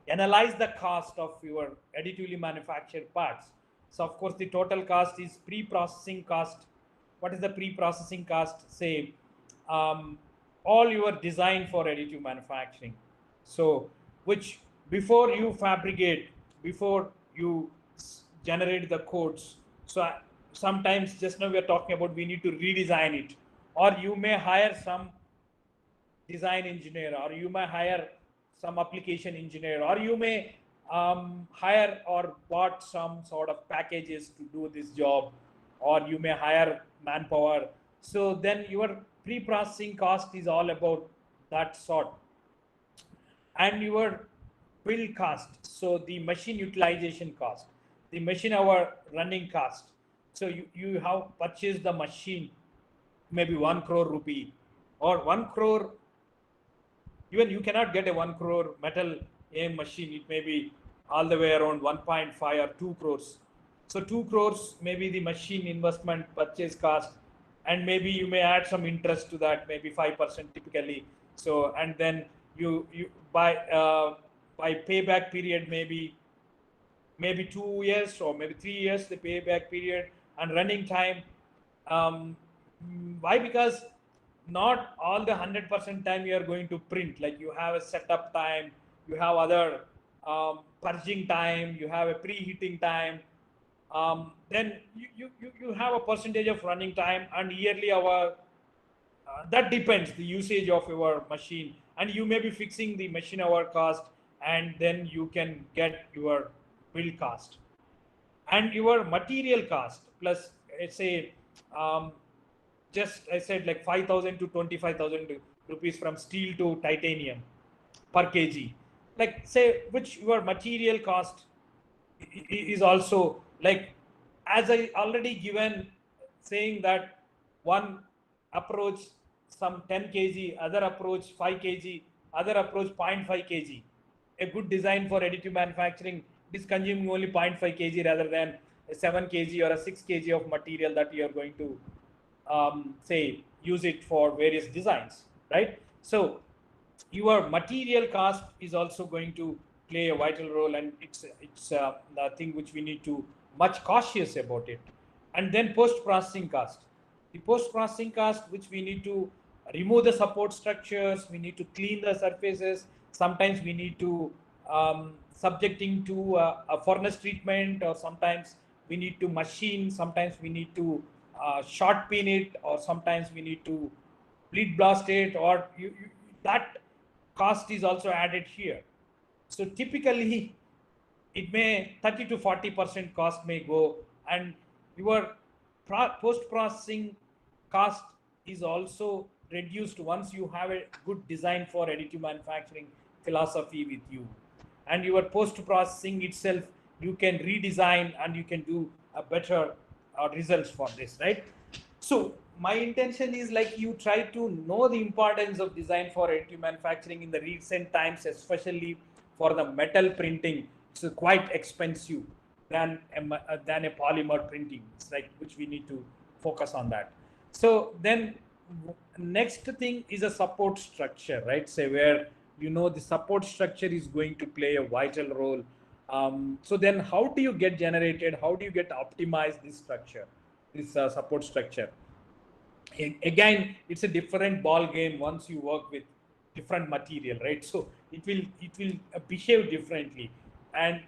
analyze the cost of your additively manufactured parts. So of course the total cost is pre-processing cost. What is the pre-processing cost? Say all your design for additive manufacturing. So which before you fabricate, before you generate the codes. So sometimes, just now we are talking about, we need to redesign it, or you may hire some design engineer, or you may hire some application engineer, or you may hire or bought some sort of packages to do this job, or you may hire manpower. So then your pre-processing cost is all about that sort. And your build cost, so the machine utilization cost, the machine hour running cost. So you have purchased the machine, maybe 1 crore rupee, or 1 crore, even you cannot get a 1 crore metal AM machine. It may be all the way around 1.5 or 2 crores. So 2 crores maybe the machine investment purchase cost, and maybe you may add some interest to that, maybe 5% typically. So, and then you by payback period, maybe 2 years or maybe 3 years the payback period, and running time. Why? Because not all the 100% time you are going to print. Like you have a setup time, you have other purging time, you have a preheating time, then you have a percentage of running time, and yearly our that depends the usage of your machine, and you may be fixing the machine hour cost, and then you can get your build cost and your material cost plus, let's say, um, just I said like 5,000 to 25,000 rupees from steel to titanium per kg. Like say which your material cost is also like, as I already given, saying that one approach some 10 kg, other approach 5 kg, other approach 0.5 kg. A good design for additive manufacturing is consuming only 0.5 kg rather than a 7 kg or a 6 kg of material that you are going to say use it for various designs, right? So your material cost is also going to play a vital role, and it's the thing which we need to much cautious about it. And then post processing cost, the post processing cost, which we need to remove the support structures, we need to clean the surfaces, sometimes we need to subjecting to a furnace treatment, or sometimes we need to machine, sometimes we need to short pin it, or sometimes we need to bleed blast it, or that cost is also added here. So typically it may 30 to 40% cost may go, and your post processing cost is also reduced once you have a good design for additive manufacturing philosophy with you, and your post processing itself you can redesign and you can do a better results for this, right? So my intention is like you try to know the importance of design for additive manufacturing in the recent times, especially for the metal printing. It's quite expensive than a polymer printing. It's like which we need to focus on that. So then next thing is a support structure, right? Say where the support structure is going to play a vital role. So then how do you get generated? How do you get optimized this structure, this support structure? Again, it's a different ball game once you work with different material, right? So it will behave differently, and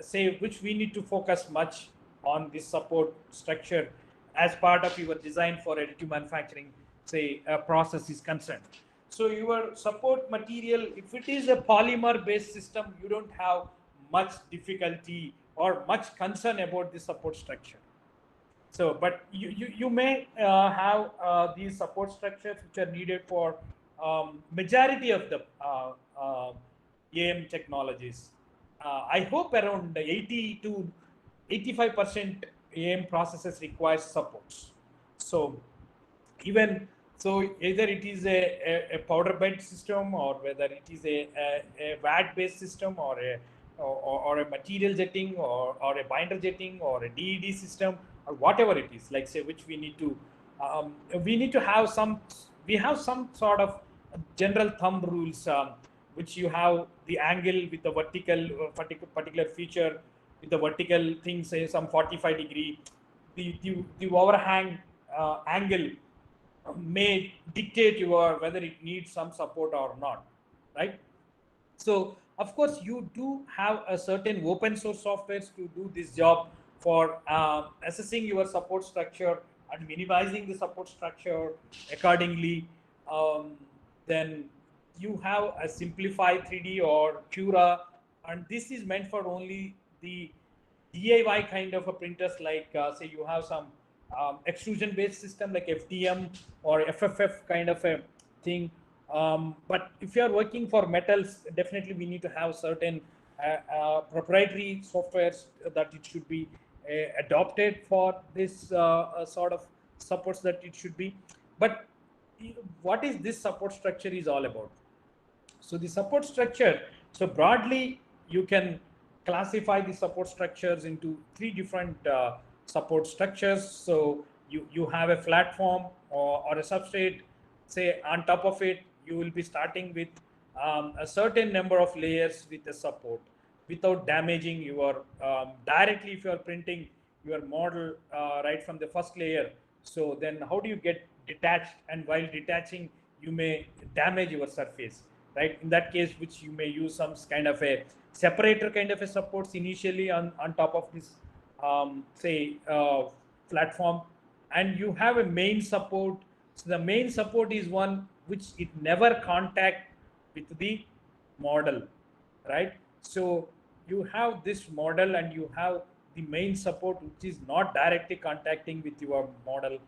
say which we need to focus much on this support structure as part of your design for additive manufacturing, say process is concerned. So your support material, if it is a polymer based system, you don't have much difficulty or much concern about the support structure. So, but you may have these support structures which are needed for majority of the AM technologies. I hope around 80 to 85% AM processes requires supports. So even so, either it is a powder bed system, or whether it is a VAT based system, or a material jetting, or a binder jetting, or a DED system, or whatever it is, like say which we need to have some sort of general thumb rules, which you have the angle with the vertical particular feature with the vertical thing, say some 45-degree, the overhang angle may dictate your whether it needs some support or not, right? So of course you do have a certain open source softwares to do this job for assessing your support structure and minimizing the support structure accordingly. um, then you have a simplify 3D or Cura, and this is meant for only the DIY kind of a printers, like say you have some extrusion based system like FDM or FFF kind of a thing. But if you are working for metals, definitely we need to have certain proprietary softwares that it should be adopted for this sort of supports that it should be. But what is this support structure is all about? So the support structure, so broadly you can classify the support structures into three different support structures. So you have a platform or a substrate. Say on top of it, you will be starting with a certain number of layers with the support without damaging your directly if you are printing your model right from the first layer. So then how do you get detached, and while detaching you may damage your surface, right? In that case, which you may use some kind of a separator kind of a supports initially on top of this say platform, and you have a main support. So the main support is one which it never contact with the model, right? So you have this model and you have the main support which is not directly contacting with your model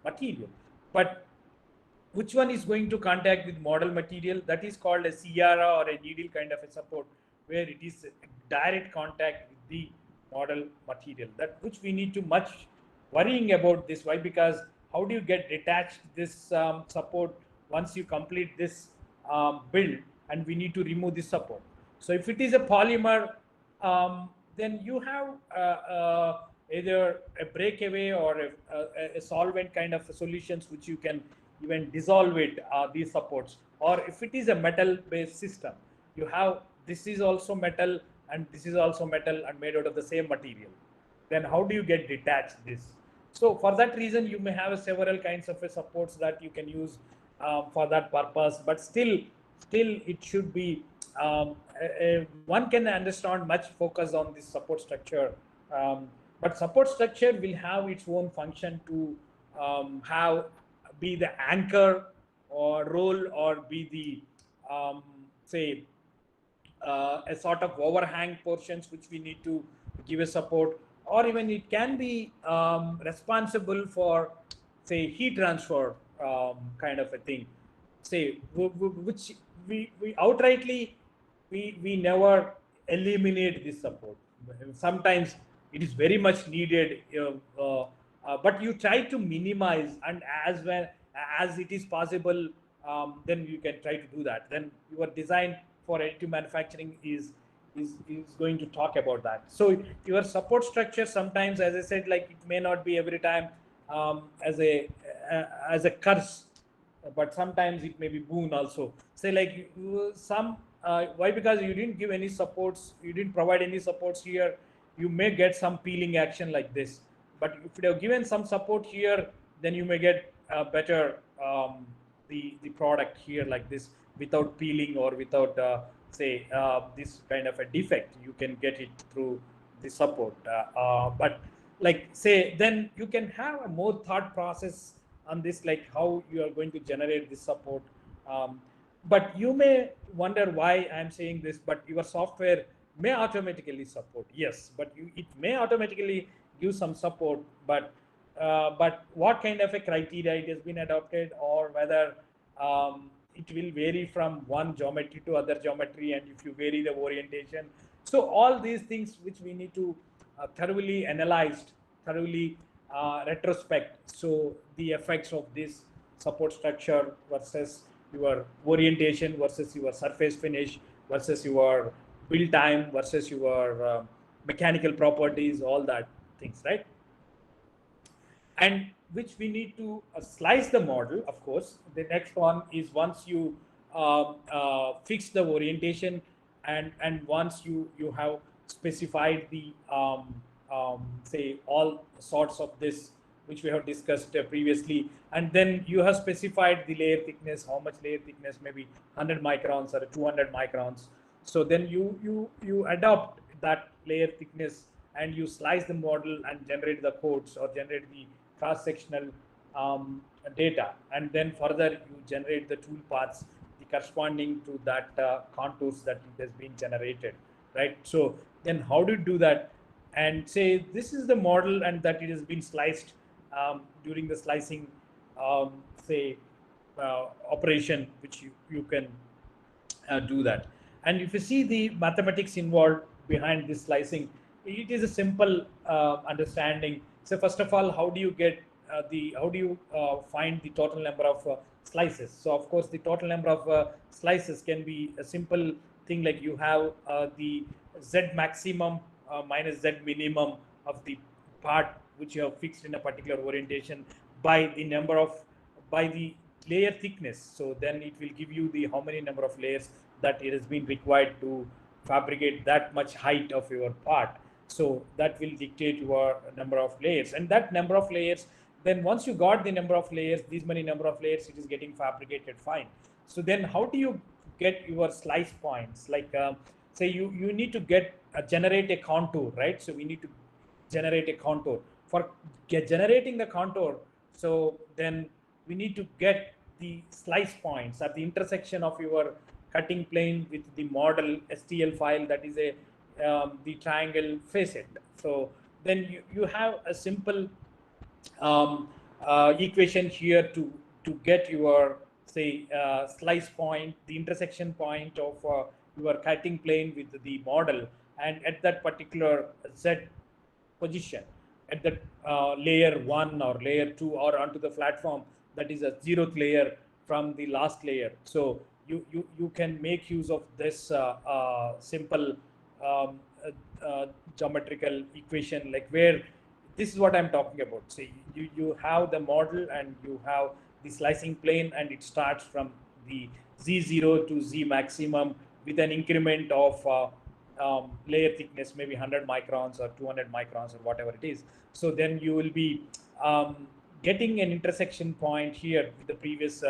material, but which one is going to contact with model material? That is called a CRA or a needle kind of a support, where it is direct contact with the model material. That which we need to much worrying about this. Why? Because how do you get detached this support once you complete this build, and we need to remove this support. So if it is a polymer, then you have either a breakaway or a solvent kind of solutions which you can even dissolve it, these supports. Or if it is a metal based system, you have this is also metal and this is also metal and made out of the same material. Then how do you get detached this? So for that reason, you may have several kinds of supports that you can use for that purpose, but still it should be one can understand much focus on this support structure, but support structure will have its own function to have be the anchor or role, or be the say a sort of overhang portions which we need to give a support, or even it can be responsible for say heat transfer kind of a thing, say which we outrightly we never eliminate this support. Sometimes it is very much needed, but you try to minimize, and as well as it is possible, then you can try to do that. Then your design for additive manufacturing is going to talk about that. So your support structure sometimes, as I said, like it may not be every time as a curse, but sometimes it may be boon also. Say like some why? Because you didn't give any supports, you didn't provide any supports here, you may get some peeling action like this. But if you have given some support here, then you may get better the product here like this, without peeling or without say this kind of a defect. You can get it through the support, but like say then you can have a more thought process on this, like how you are going to generate this support. But you may wonder why I'm saying this, but your software may automatically support, yes, but it may automatically give some support, but what kind of a criteria it has been adopted, or whether it will vary from one geometry to other geometry, and if you vary the orientation. So all these things which we need to thoroughly analyzed, thoroughly retrospect. So the effects of this support structure versus your orientation versus your surface finish versus your build time versus your mechanical properties, all that things, right? And which we need to slice the model. Of course, the next one is once you fix the orientation, and once you have specified the say all sorts of this which we have discussed previously, and then you have specified the layer thickness, how much layer thickness, maybe 100 microns or 200 microns. So then you adopt that layer thickness, and you slice the model and generate the codes or generate the cross-sectional data, and then further you generate the tool paths the corresponding to that contours that it has been generated, right? So then how do you do that? And say this is the model, and that it has been sliced during the slicing say operation, which you can do that. And if you see the mathematics involved behind this slicing, it is a simple understanding. So first of all, how do you get how do you find the total number of slices? So of course, the total number of slices can be a simple thing, like you have the Z maximum minus Z minimum of the part which you have fixed in a particular orientation by the number of by the layer thickness. So then it will give you the how many number of layers that it has been required to fabricate that much height of your part. So that will dictate your number of layers, and that number of layers, then once you got the number of layers, these many number of layers, it is getting fabricated fine. So then how do you get your slice points? Like say you need to get generate a contour, right? So we need to generate a contour. For generating the contour, so then we need to get the slice points at the intersection of your cutting plane with the model STL file, that is a the triangle facet. So then you have a simple equation here to get your say slice point, the intersection point of your cutting plane with the model, and at that particular Z position, at the layer 1 or layer 2 or onto the platform, that is a 0th layer from the last layer. So you can make use of this simple geometrical equation, like where this is what I'm talking about. See, you have the model and you have the slicing plane, and it starts from the Z0 to Z maximum with an increment of layer thickness, maybe 100 microns or 200 microns or whatever it is. So then you will be getting an intersection point here with the previous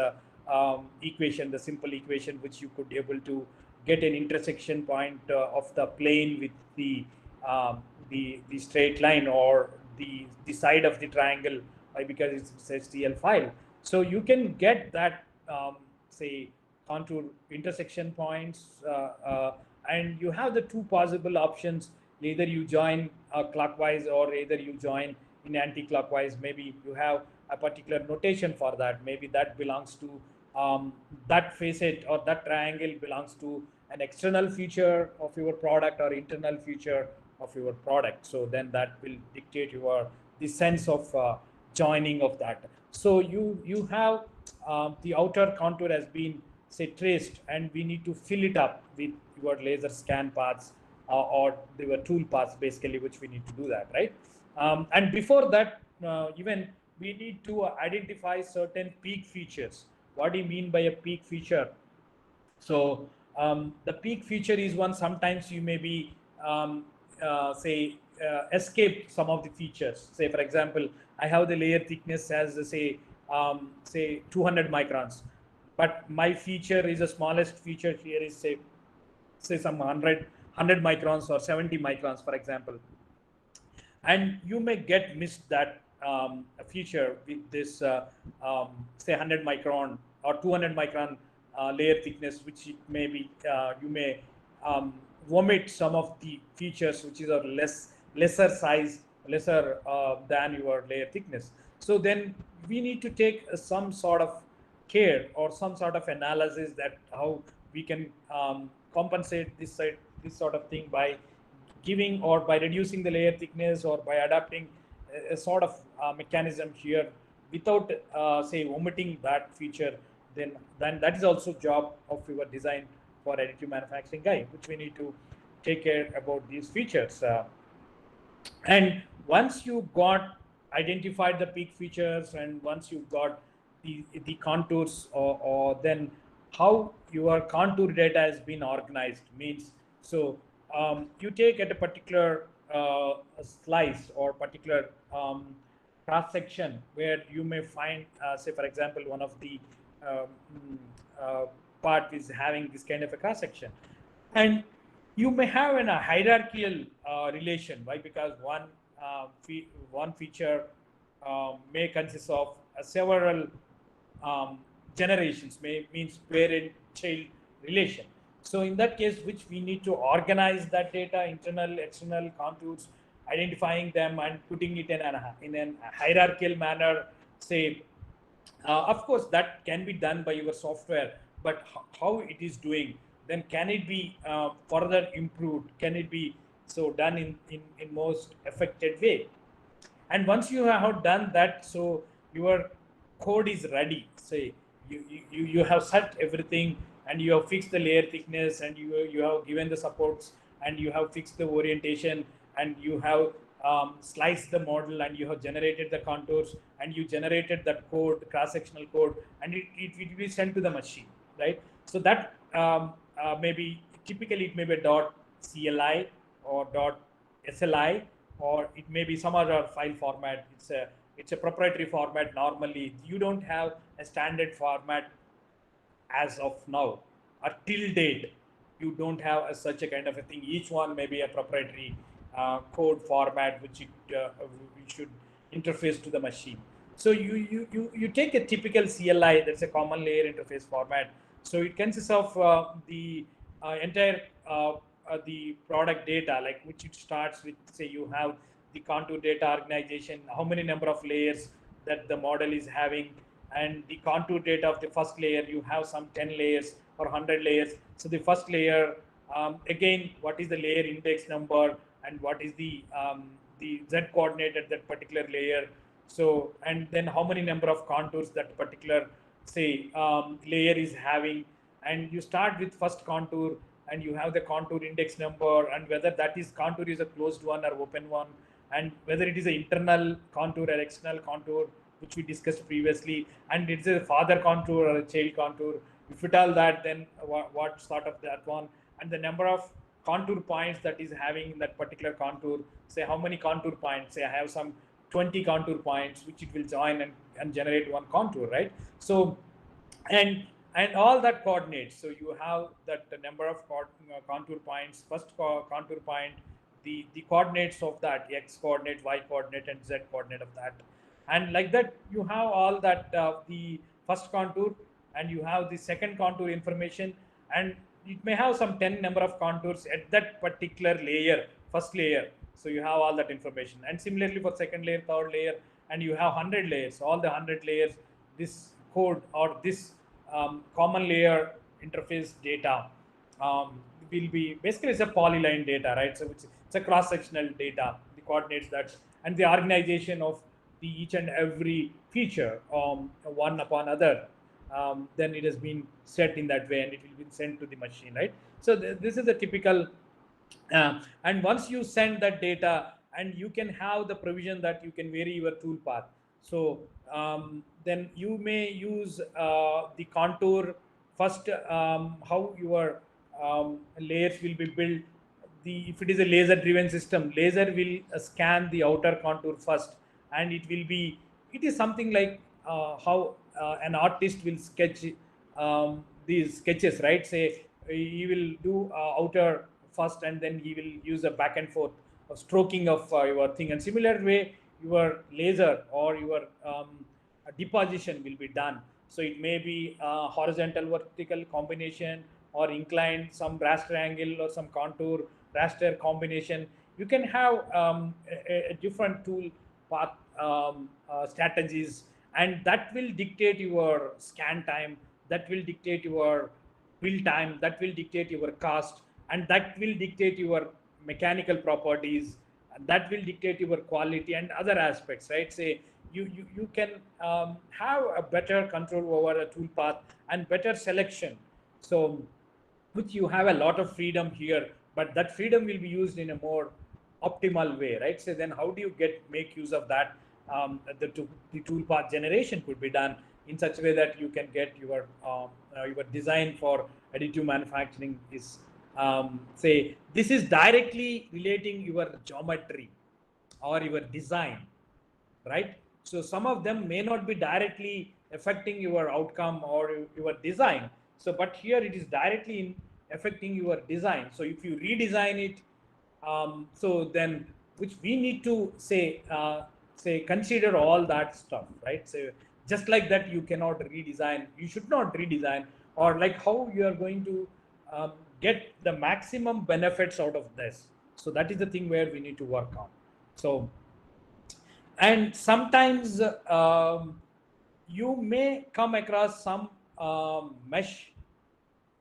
equation, the simple equation, which you could able to get an intersection point of the plane with the straight line or the side of the triangle, because it's a STL file. So you can get that say contour intersection points, and you have the two possible options. Either you join clockwise or either you join in anti-clockwise. Maybe you have a particular notation for that. Maybe that belongs to that facet, or that triangle belongs to an external feature of your product or internal feature of your product. So then that will dictate your the sense of joining of that. So you have the outer contour has been say traced, and we need to fill it up with your laser scan paths or your tool paths, basically, which we need to do that, right? And before that, even we need to identify certain peak features. What do you mean by a peak feature? So the peak feature is one, sometimes you may be say escape some of the features. Say for example, I have the layer thickness as say 200 microns, but my feature is the smallest feature here is say some 100 microns or 70 microns, for example, and you may get missed that feature with this say 100 micron or 200 micron layer thickness, which it may be you may omit some of the features which is of lesser size, lesser than your layer thickness. So then we need to take some sort of care or some sort of analysis that how we can compensate this sort of thing by giving or by reducing the layer thickness or by adapting a sort of mechanism here without say omitting that feature. Then that is also job of your design for additive manufacturing guy, which we need to take care about these features. And once you got identified the peak features, and once you got the contours, or then how your contour data has been organized means, so you take at a particular slice or particular cross section where you may find say for example one of the part is having this kind of a cross section, and you may have a hierarchical relation. Why? Because one feature may consist of several generations, means parent-child relation. So in that case, which we need to organize that data, internal, external contours, identifying them and putting it in a hierarchical manner. Say, of course, that can be done by your software, but how it is doing, then can it be further improved? Can it be so done in most effective way? And once you have done that, so your code is ready. Say you have set everything, and you have fixed the layer thickness, and you have given the supports, and you have fixed the orientation, and you have sliced the model, and you have generated the contours, and you generated that code, cross-sectional code, and it will be sent to the machine, right? So that maybe typically it may be .cli or .sli, or it may be some other file format. It's a proprietary format. Normally, you don't have a standard format as of now, or till date. You don't have such a kind of a thing. Each one may be a proprietary code format which we should interface to the machine. So you take a typical CLI, that's a common layer interface format. So it consists of the entire the product data, like which it starts with, say you have the contour data organization, how many number of layers that the model is having, and the contour data of the first layer, you have some 10 layers or 100 layers. So the first layer, again, what is the layer index number, and what is the Z coordinate at that particular layer. So, and then how many number of contours that particular, say, layer is having. And you start with first contour, and you have the contour index number, and whether that is contour is a closed one or open one, and whether it is an internal contour or external contour, which we discussed previously, and it's a father contour or a child contour. If it all that, then what sort of that one, and the number of contour points that is having in that particular contour. Say how many contour points, say I have some 20 contour points which it will join and generate one contour, right? So and all that coordinates. So you have that the number of contour points, first contour point, the coordinates of that, x coordinate, y coordinate, and z coordinate of that, and like that you have all that the first contour, and you have the second contour information, and it may have some 10 number of contours at that particular layer, first layer. So you have all that information, and similarly for second layer, third layer, and you have 100 layers, all the 100 layers, this code or this common layer interface data will be basically, it's a polyline data, right? So it's a cross-sectional data, the coordinates that, and the organization of the each and every feature one upon other, then it has been set in that way, and it will be sent to the machine, right? So this is a typical and once you send that data, and you can have the provision that you can vary your toolpath. So then you may use the contour first, how your layers will be built. If it is a laser driven system, laser will scan the outer contour first, and it is something like how an artist will sketch these sketches, right? Say he will do outer first, and then he will use a back and forth of stroking of your thing, and similar way your laser or your deposition will be done. So it may be horizontal vertical combination, or inclined some raster angle, or some contour raster combination. You can have a different tool path strategies, and that will dictate your scan time, that will dictate your build time, that will dictate your cost, and that will dictate your mechanical properties, and that will dictate your quality and other aspects, right? Say you can have a better control over a tool path and better selection. So which you have a lot of freedom here, but that freedom will be used in a more optimal way, right? So then how do you make use of that? The toolpath generation could be done in such a way that you can get your design for additive manufacturing is say this is directly relating your geometry or your design, right? So some of them may not be directly affecting your outcome or your design. So, but here it is directly affecting your design. So if you redesign it, so then which we need to say consider all that stuff, right? So just like that, you cannot redesign. You should not redesign, or like how you are going to get the maximum benefits out of this. So that is the thing where we need to work on. So and sometimes you may come across some mesh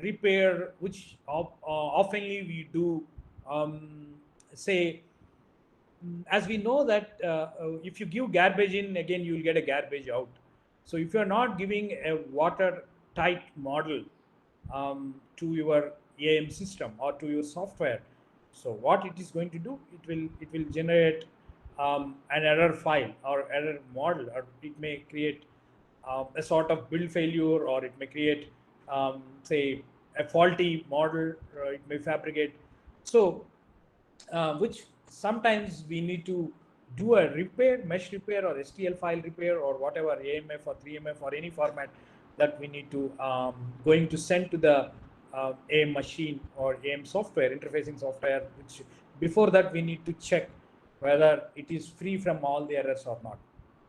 repair, which oftenly we do. Say as we know that if you give garbage in, again you will get a garbage out. So if you are not giving a watertight model to your AM system or to your software, so what it is going to do, it will generate an error file or error model, or it may create a sort of build failure, or it may create say a faulty model, or it may fabricate. So which sometimes we need to do a repair, mesh repair, or STL file repair, or whatever, AMF or 3MF or any format that we need to going to send to the AM machine or AM software, interfacing software, which before that we need to check whether it is free from all the errors or not.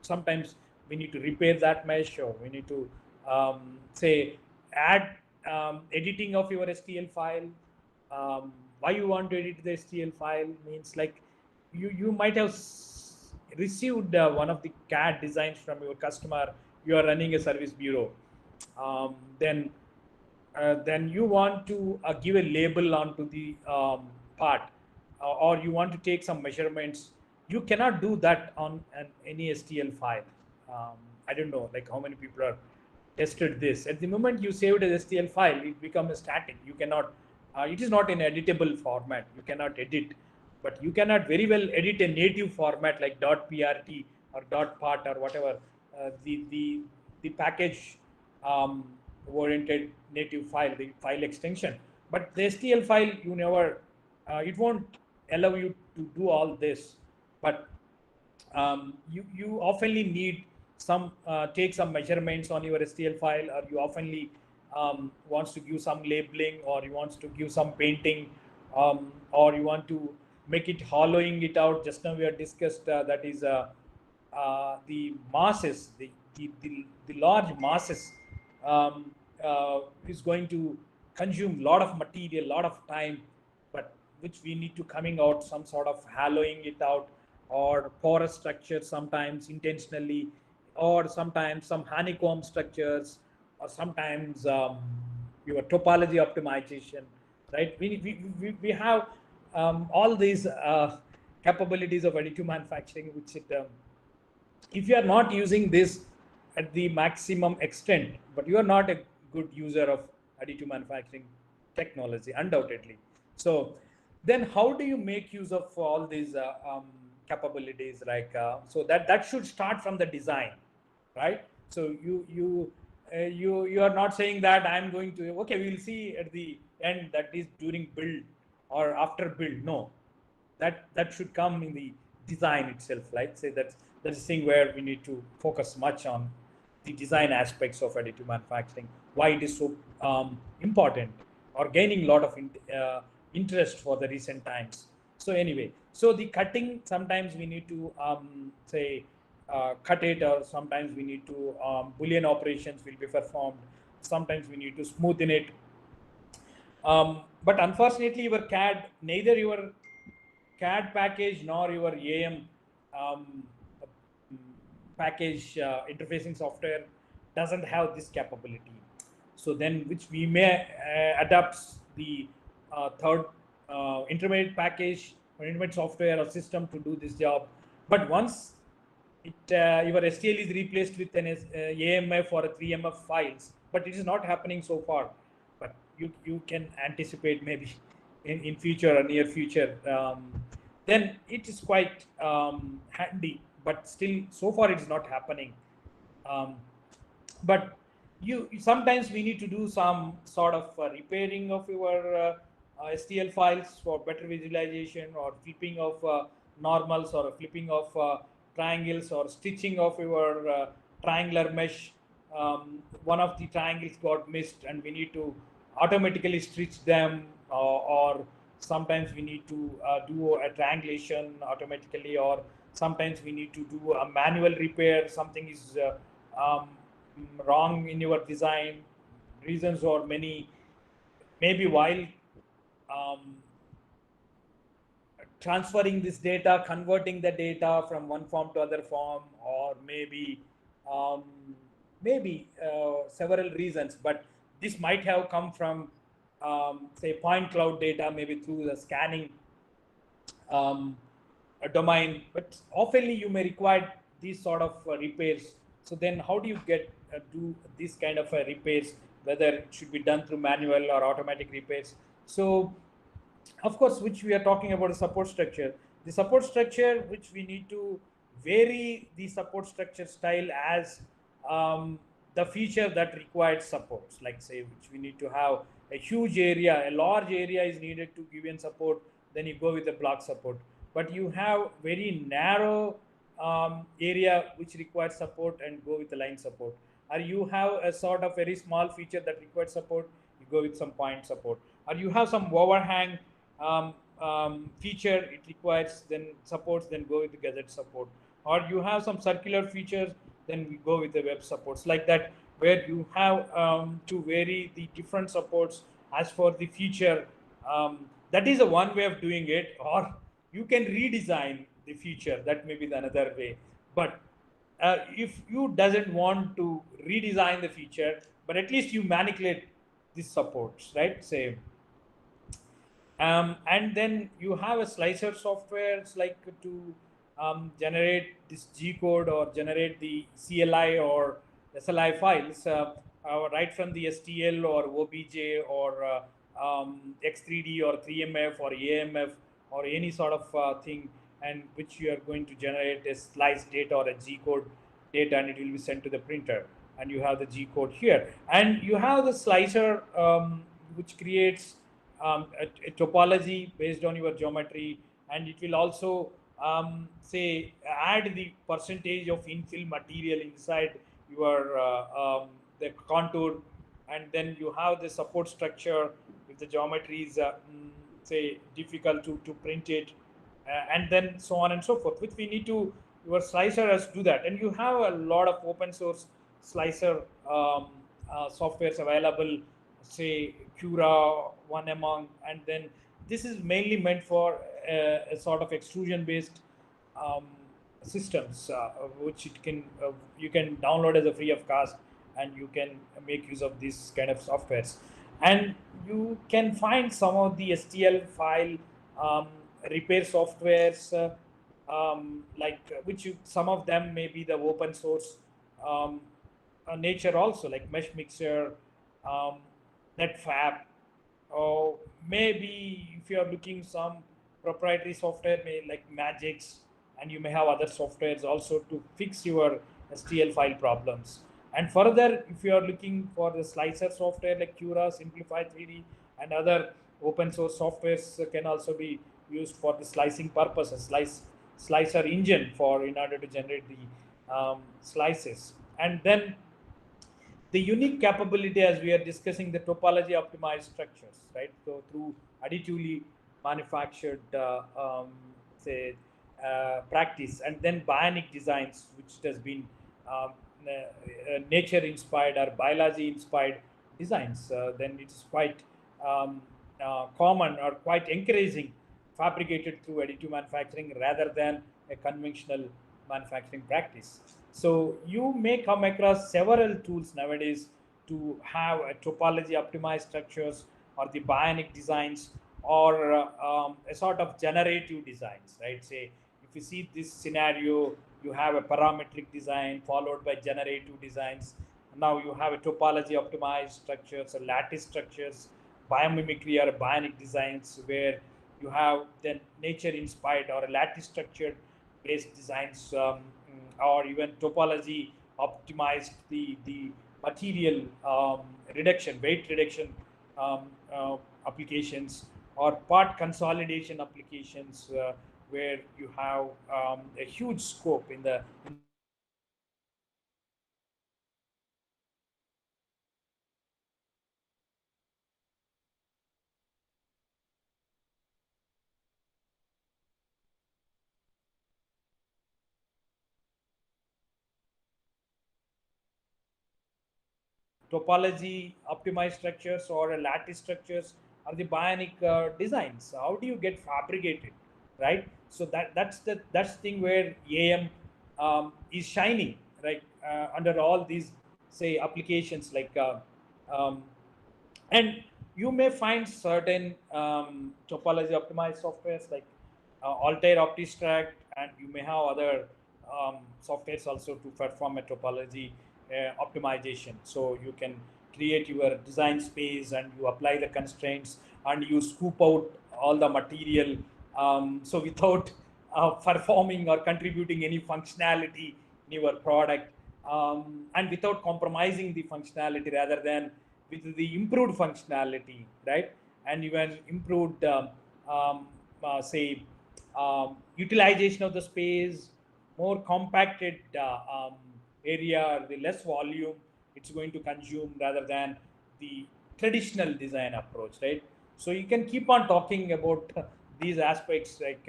Sometimes we need to repair that mesh, or we need to say add editing of your STL file. Why you want to edit the STL file means like you might have received one of the CAD designs from your customer. You are running a service bureau. Then you want to give a label onto the part, or you want to take some measurements. You cannot do that on any STL file. I don't know like how many people are tested this. At the moment you save it as STL file, it becomes static. You cannot, it is not in editable format. You cannot edit, but you cannot very well edit a native format like .prt or .part or whatever, the package oriented native file, the file extension. But the STL file, you never, it won't allow you to do all this. But you oftenly need some take some measurements on your STL file, or you oftenly wants to give some labeling, or you wants to give some painting, or you want to make it hollowing it out. Just now we have discussed that is the masses, the large masses is going to consume a lot of material, lot of time, but which we need to coming out some sort of hollowing it out, or porous structures sometimes intentionally, or sometimes some honeycomb structures, or sometimes your topology optimization, right? We have all these capabilities of additive manufacturing, which if you are not using this at the maximum extent, but you are not a good user of additive manufacturing technology, undoubtedly. So then how do you make use of all these capabilities? Like so that should start from the design, right? So you are not saying that I'm going to, okay, we'll see at the end, that is during build or after build. No, that should come in the design itself, right? Say that's the thing where we need to focus much on the design aspects of additive manufacturing, why it is so important, or gaining a lot of interest for the recent times. So anyway, so the cutting, sometimes we need to say cut it, or sometimes we need to Boolean operations will be performed, sometimes we need to smoothen it. But unfortunately your CAD, neither your CAD package nor your AM package interfacing software doesn't have this capability. So then, which we may adapt the third intermediate package or intermediate software or system to do this job. But once it your STL is replaced with an AMF or a 3MF files, but it is not happening so far. But you can anticipate maybe in future or near future. Then it is quite handy, but still so far it is not happening. But you sometimes we need to do some sort of repairing of your STL files for better visualization, or flipping of normals, or flipping of triangles, or stitching of your triangular mesh. One of the triangles got missed and we need to automatically stitch them, or sometimes we need to do a triangulation automatically, or sometimes we need to do a manual repair. Something is wrong in your design, reasons or many, maybe while transferring this data, converting the data from one form to other form, or maybe several reasons. But this might have come from say point cloud data, maybe through the scanning a domain. But oftenly you may require these sort of repairs. So then how do you get do this kind of repairs, whether it should be done through manual or automatic repairs? So of course, which we are talking about a support structure. The support structure, which we need to vary the support structure style as the feature that requires supports. Like say, which we need to have a huge area, a large area is needed to give in support, then you go with the block support. But you have very narrow area which requires support and go with the line support. Or you have a sort of very small feature that requires support, you go with some point support. Or you have some overhang feature, it requires then supports, then go with the gadget support. Or you have some circular features, then we go with the web supports, like that, where you have to vary the different supports as for the feature. That is a one way of doing it. Or you can redesign the feature, that may be the another way. But if you doesn't want to redesign the feature, but at least you manipulate these supports, right? Say, and then you have a slicer softwares like to generate this G code or generate the CLI or SLI files right from the STL or OBJ or X3D or 3MF or AMF or any sort of thing, and which you are going to generate a slice data or a G code data, and it will be sent to the printer. And you have the G code here, and you have the slicer which creates a topology based on your geometry, and it will also say add the percentage of infill material inside your the contour. And then you have the support structure if the geometry is say difficult to print it, and then so on and so forth, which we need to, your slicer has to do that. And you have a lot of open source slicer softwares available, say Cura one among. And then this is mainly meant for a sort of extrusion based um, systems, which it can you can download as a free of cost, and you can make use of these kind of softwares. And you can find some of the STL file um, repair softwares, like which you, some of them may be the open source um, nature also, like Mesh Mixer, um, NetFab, or maybe if you are looking some proprietary software, may like Magix, and you may have other softwares also to fix your STL file problems. And further, if you are looking for the slicer software like Cura, Simplify 3D, and other open source softwares can also be used for the slicing purposes, slicer engine for in order to generate the slices. And then the unique capability, as we are discussing, the topology optimized structures, right? So through additively manufactured say practice, and then bionic designs, which has been nature inspired or biology inspired designs, then it's quite um, common or quite encouraging, fabricated through additive manufacturing rather than a conventional manufacturing practice. So you may come across several tools nowadays to have a topology optimized structures or the bionic designs, or a sort of generative designs, right? Say, if you see this scenario, you have a parametric design followed by generative designs. Now you have a topology optimized structures or lattice structures, biomimicry or bionic designs, where you have then nature inspired or lattice structured based designs, or even topology optimized the material reduction, weight reduction applications, or part consolidation applications, where you have a huge scope in the topology optimized structures or lattice structures or the bionic designs. How do you get fabricated, right? So that's thing where AM is shining, right? Under all these say applications like um, and you may find certain topology optimized softwares like Altair OptiStract, and you may have other softwares also to perform a topology optimization. So you can create your design space and you apply the constraints and you scoop out all the material, so without performing or contributing any functionality in your product, and without compromising the functionality, rather than with the improved functionality, right? And even improved, say, utilization of the space, more compacted area, the less volume it's going to consume, rather than the traditional design approach, right? So you can keep on talking about these aspects, like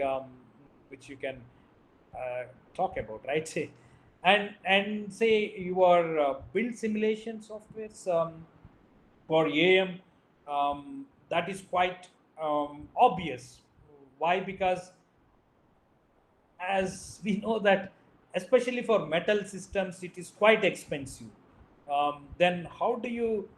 which you can talk about, right? Say, and say your build simulation softwares for AM, that is quite obvious. Why? Because as we know that especially for metal systems it is quite expensive. Then how do you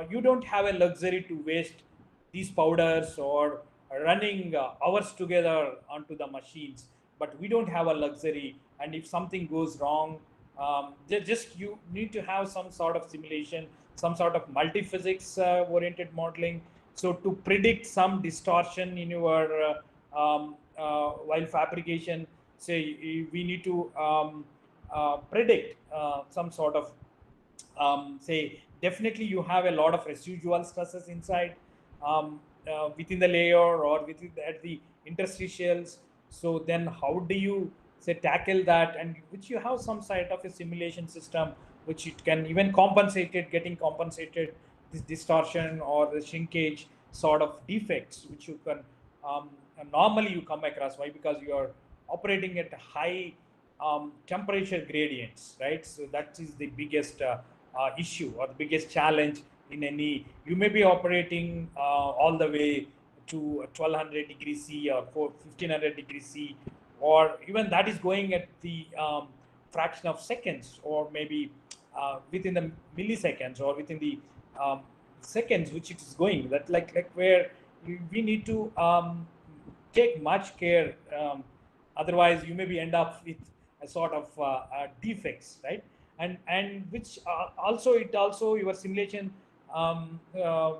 you don't have a luxury to waste these powders or running hours together onto the machines, but we don't have a luxury, and if something goes wrong, just you need to have some sort of simulation, some sort of multi-physics oriented modeling, so to predict some distortion in your while fabrication. Say we need to predict some sort of say definitely you have a lot of residual stresses inside within the layer or within at the interstitials. So then how do you say tackle that, and which you have some sort of a simulation system which it can even compensate it, getting compensated this distortion or the shrinkage sort of defects which you can normally you come across. Why? Because you are operating at high temperature gradients, right? So that is the biggest issue or the biggest challenge in any. You may be operating all the way to 1200 degrees C or 1500 degrees C, or even that is going at the fraction of seconds, or maybe within the milliseconds or within the seconds which it is going. That like where we need to take much care. Otherwise, you maybe end up with a sort of defects, right? And which also it also your simulation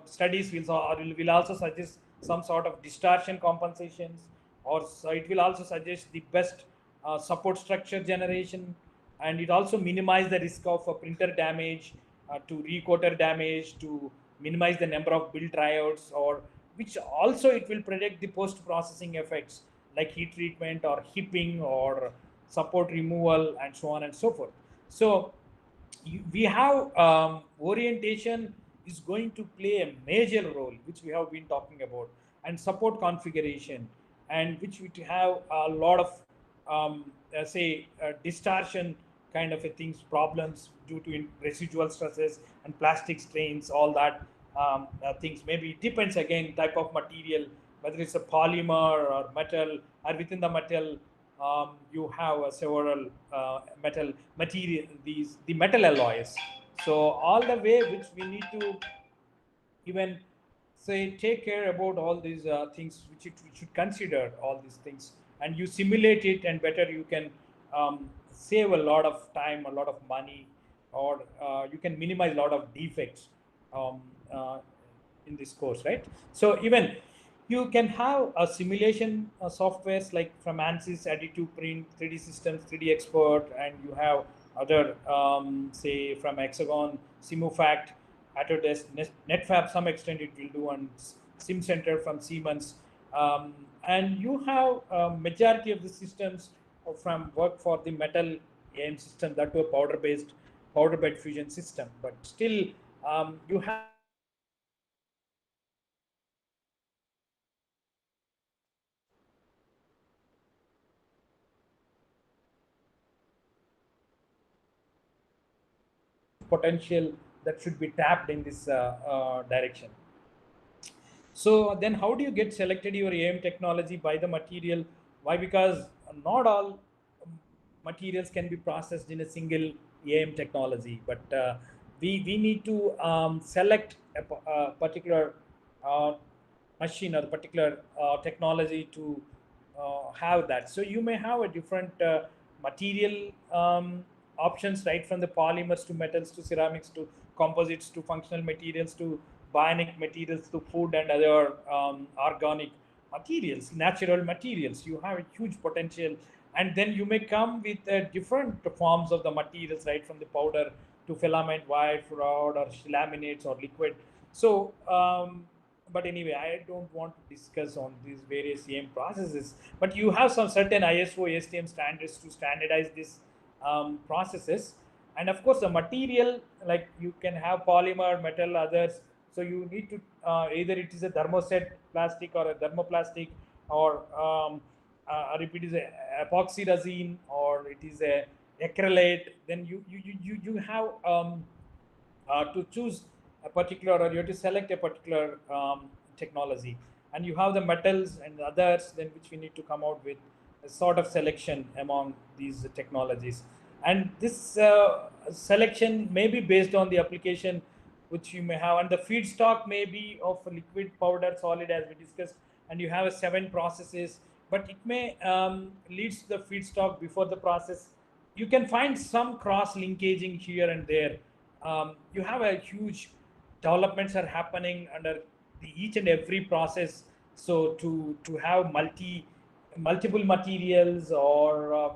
studies will also suggest some sort of distortion compensations, or so it will also suggest the best support structure generation, and it also minimize the risk of printer damage, to recoater damage, to minimize the number of build tryouts, or which also it will predict the post processing effects like heat treatment or hipping or support removal and so on and so forth. So we have orientation is going to play a major role, which we have been talking about, and support configuration, and which we have a lot of say distortion kind of a things problems due to residual stresses and plastic strains, all that things. Maybe it depends again type of material, whether it's a polymer or metal, or within the metal you have several metal material, these the metal alloys. So all the way which we need to even say take care about all these things which we should consider all these things, and you simulate it, and better you can save a lot of time, a lot of money, or you can minimize a lot of defects um, uh, in this course, right? So even you can have a simulation softwares like from ANSYS, Additive Print, 3D Systems, 3D Expert, and you have other say from Hexagon, Simufact, Autodesk, Netfab, some extent it will do, and Sim Center from Siemens. And you have a majority of the systems from work for the metal AM system, that were powder-based, powder bed fusion system. But still, you have potential that should be tapped in this direction. So then how do you get selected your AM technology by the material? Why? Because not all materials can be processed in a single AM technology, but we need to select a particular uh, machine or the particular technology to have that. So you may have a different material options, right, from the polymers to metals to ceramics to composites to functional materials to bionic materials to food and other organic materials, natural materials. You have a huge potential, and then you may come with different forms of the materials, right, from the powder to filament, wire, rod, or laminates or liquid. So but anyway, I don't want to discuss on these various EM processes, but you have some certain ISO STM standards to standardize these processes. And of course the material, like you can have polymer, metal, others. So you need to either it is a thermoset plastic or a thermoplastic, or if it is a epoxy resin or it is a acrylate, then you have to choose a particular, or you have to select a particular technology, and you have the metals and others, then which we need to come out with a sort of selection among these technologies. And this selection may be based on the application which you may have, and the feedstock may be of liquid, powder, solid, as we discussed, and you have a 7 processes, but it may leads to the feedstock before the process. You can find some cross linkaging here and there. You have a huge developments are happening under each and every process. So to have multiple materials, or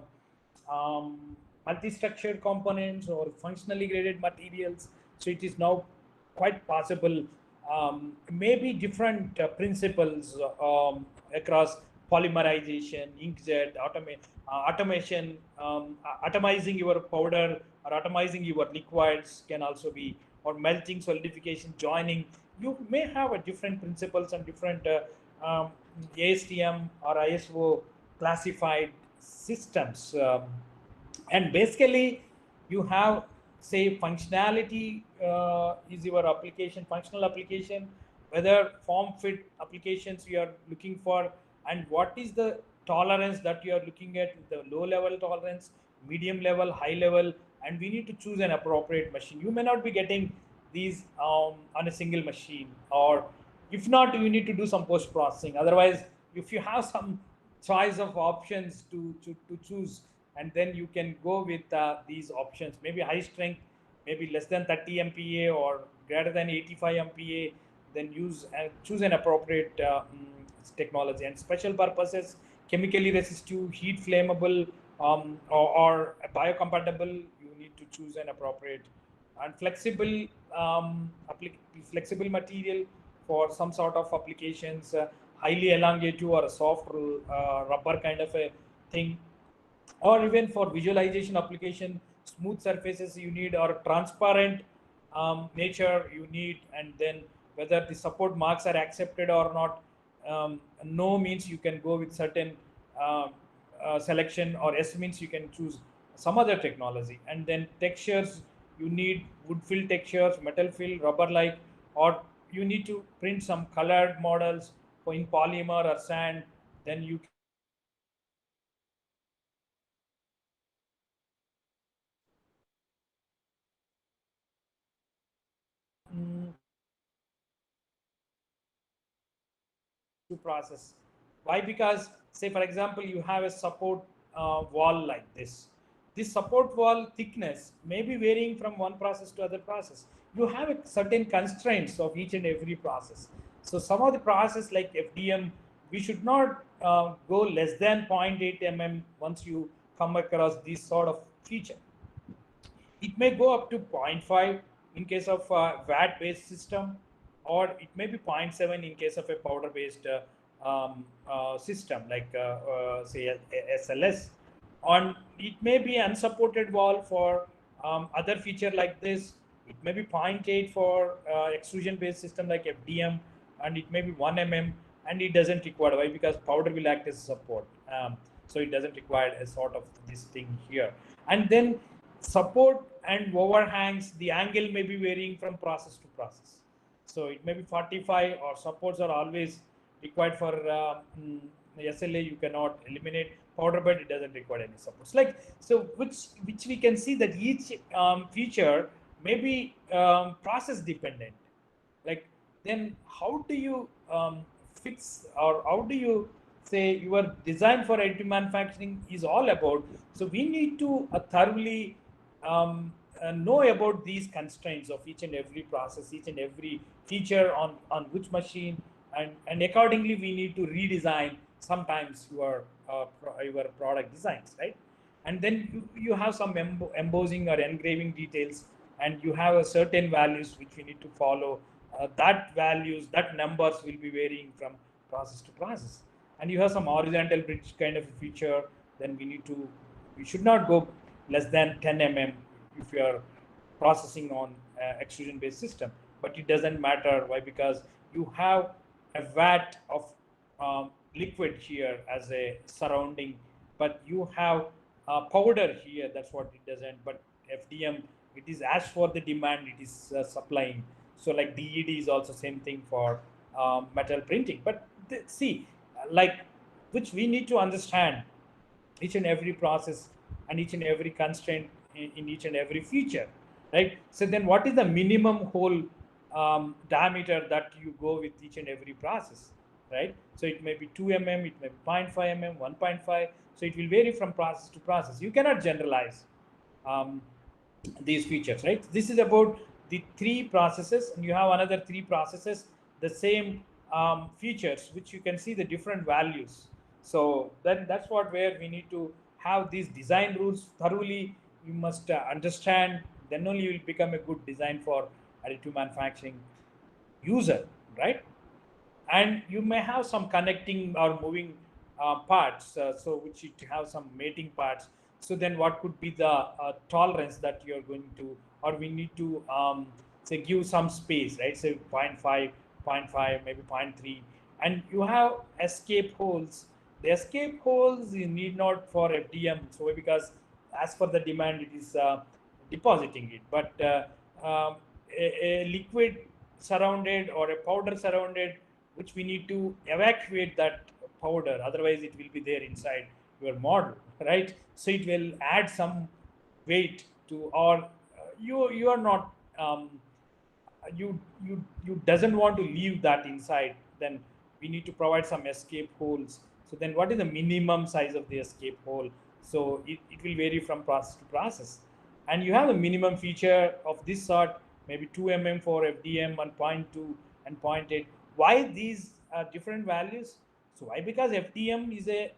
multi-structured components, or functionally graded materials, so it is now quite possible. Maybe different principles across polymerization, inkjet, automation, atomizing your powder or atomizing your liquids can also be, or melting, solidification, joining. You may have a different principles and different ASTM or ISO classified systems. And basically you have, say, functionality is your application, functional application, whether form fit applications you are looking for, and what is the tolerance that you are looking at, the low level tolerance, medium level, high level, and we need to choose an appropriate machine. You may not be getting these on a single machine, or if not, you need to do some post processing. Otherwise, if you have some choice of options to choose, and then you can go with these options, maybe high strength, maybe less than 30 MPa or greater than 85 MPa, then use and choose an appropriate technology. And special purposes, chemically resistive, heat flammable, or biocompatible, you need to choose an appropriate and flexible flexible material for some sort of applications, highly elongative or a soft rubber kind of a thing, or even for visualization application, smooth surfaces you need, or transparent nature you need. And then whether the support marks are accepted or not, no means you can go with certain selection, or S means you can choose some other technology. And then textures, you need wood fill textures, metal fill, rubber like, or you need to print some colored models for in polymer or sand, then you can to process. Why? Because, say for example, you have a support wall like this. This support wall thickness may be varying from one process to other process. You have a certain constraints of each and every process. So some of the process like FDM, we should not go less than 0.8 mm once you come across this sort of feature. It may go up to zero point 0.5 in case of a VAT based system, or it may be zero point 0.7 in case of a powder based system like say SLS. On it may be unsupported wall for other feature like this. It may be zero point 0.8 for extrusion based system like FDM, and it may be 1 mm, and it doesn't require. Why? Because powder will act as support, so it doesn't require a sort of this thing here. And then support and overhangs, the angle may be varying from process to process. So it may be 45, or supports are always required for SLA. You cannot eliminate powder bed; it doesn't require any supports. Like, so, which we can see that each feature may be process dependent. Like, then how do you fix, or how do you say your design for additive manufacturing is all about? So we need to thoroughly know about these constraints of each and every process, each and every feature on which machine, and accordingly we need to redesign sometimes your product designs, right? And then you have some embossing or engraving details, and you have a certain values which we need to follow. That values, that numbers will be varying from process to process. And you have some horizontal bridge kind of a feature, then we should not go less than 10 mm if you are processing on extrusion based system. but it doesn't matter. Why? Because you have a vat of liquid here as a surrounding, but you have powder here. That's what it doesn't. But FDM, it is as for the demand, it is supplying. So like DED is also same thing for metal printing. But see, like, which we need to understand each and every process and each and every constraint in each and every feature, right? So then what is the minimum hole diameter that you go with each and every process, right? So it may be 2 mm, it may be 0.5 mm, 1.5. So it will vary from process to process. You cannot generalize these features, right? This is about the three processes, and you have another three processes, the same features, which you can see the different values. So then that's what where we need to have these design rules thoroughly. You must understand. Then only you will become a good design for additive manufacturing user, right? And you may have some connecting or moving parts, so which it have some mating parts. So then what could be the tolerance that you're going to, or we need to say give some space, right? Say 0.5, 0.5, maybe 0.3, and you have escape holes. The escape holes you need not for FDM, so because as per the demand it is depositing it, but a liquid surrounded or a powder surrounded, which we need to evacuate that powder, otherwise it will be there inside your model, right? So it will add some weight to, or you are not you doesn't want to leave that inside. Then we need to provide some escape holes. So then what is the minimum size of the escape hole? So it will vary from process to process, and you have a minimum feature of this sort, maybe 2 mm for FDM, 1.2 and zero point 0.8. Why these different values? So why? Because FDM is a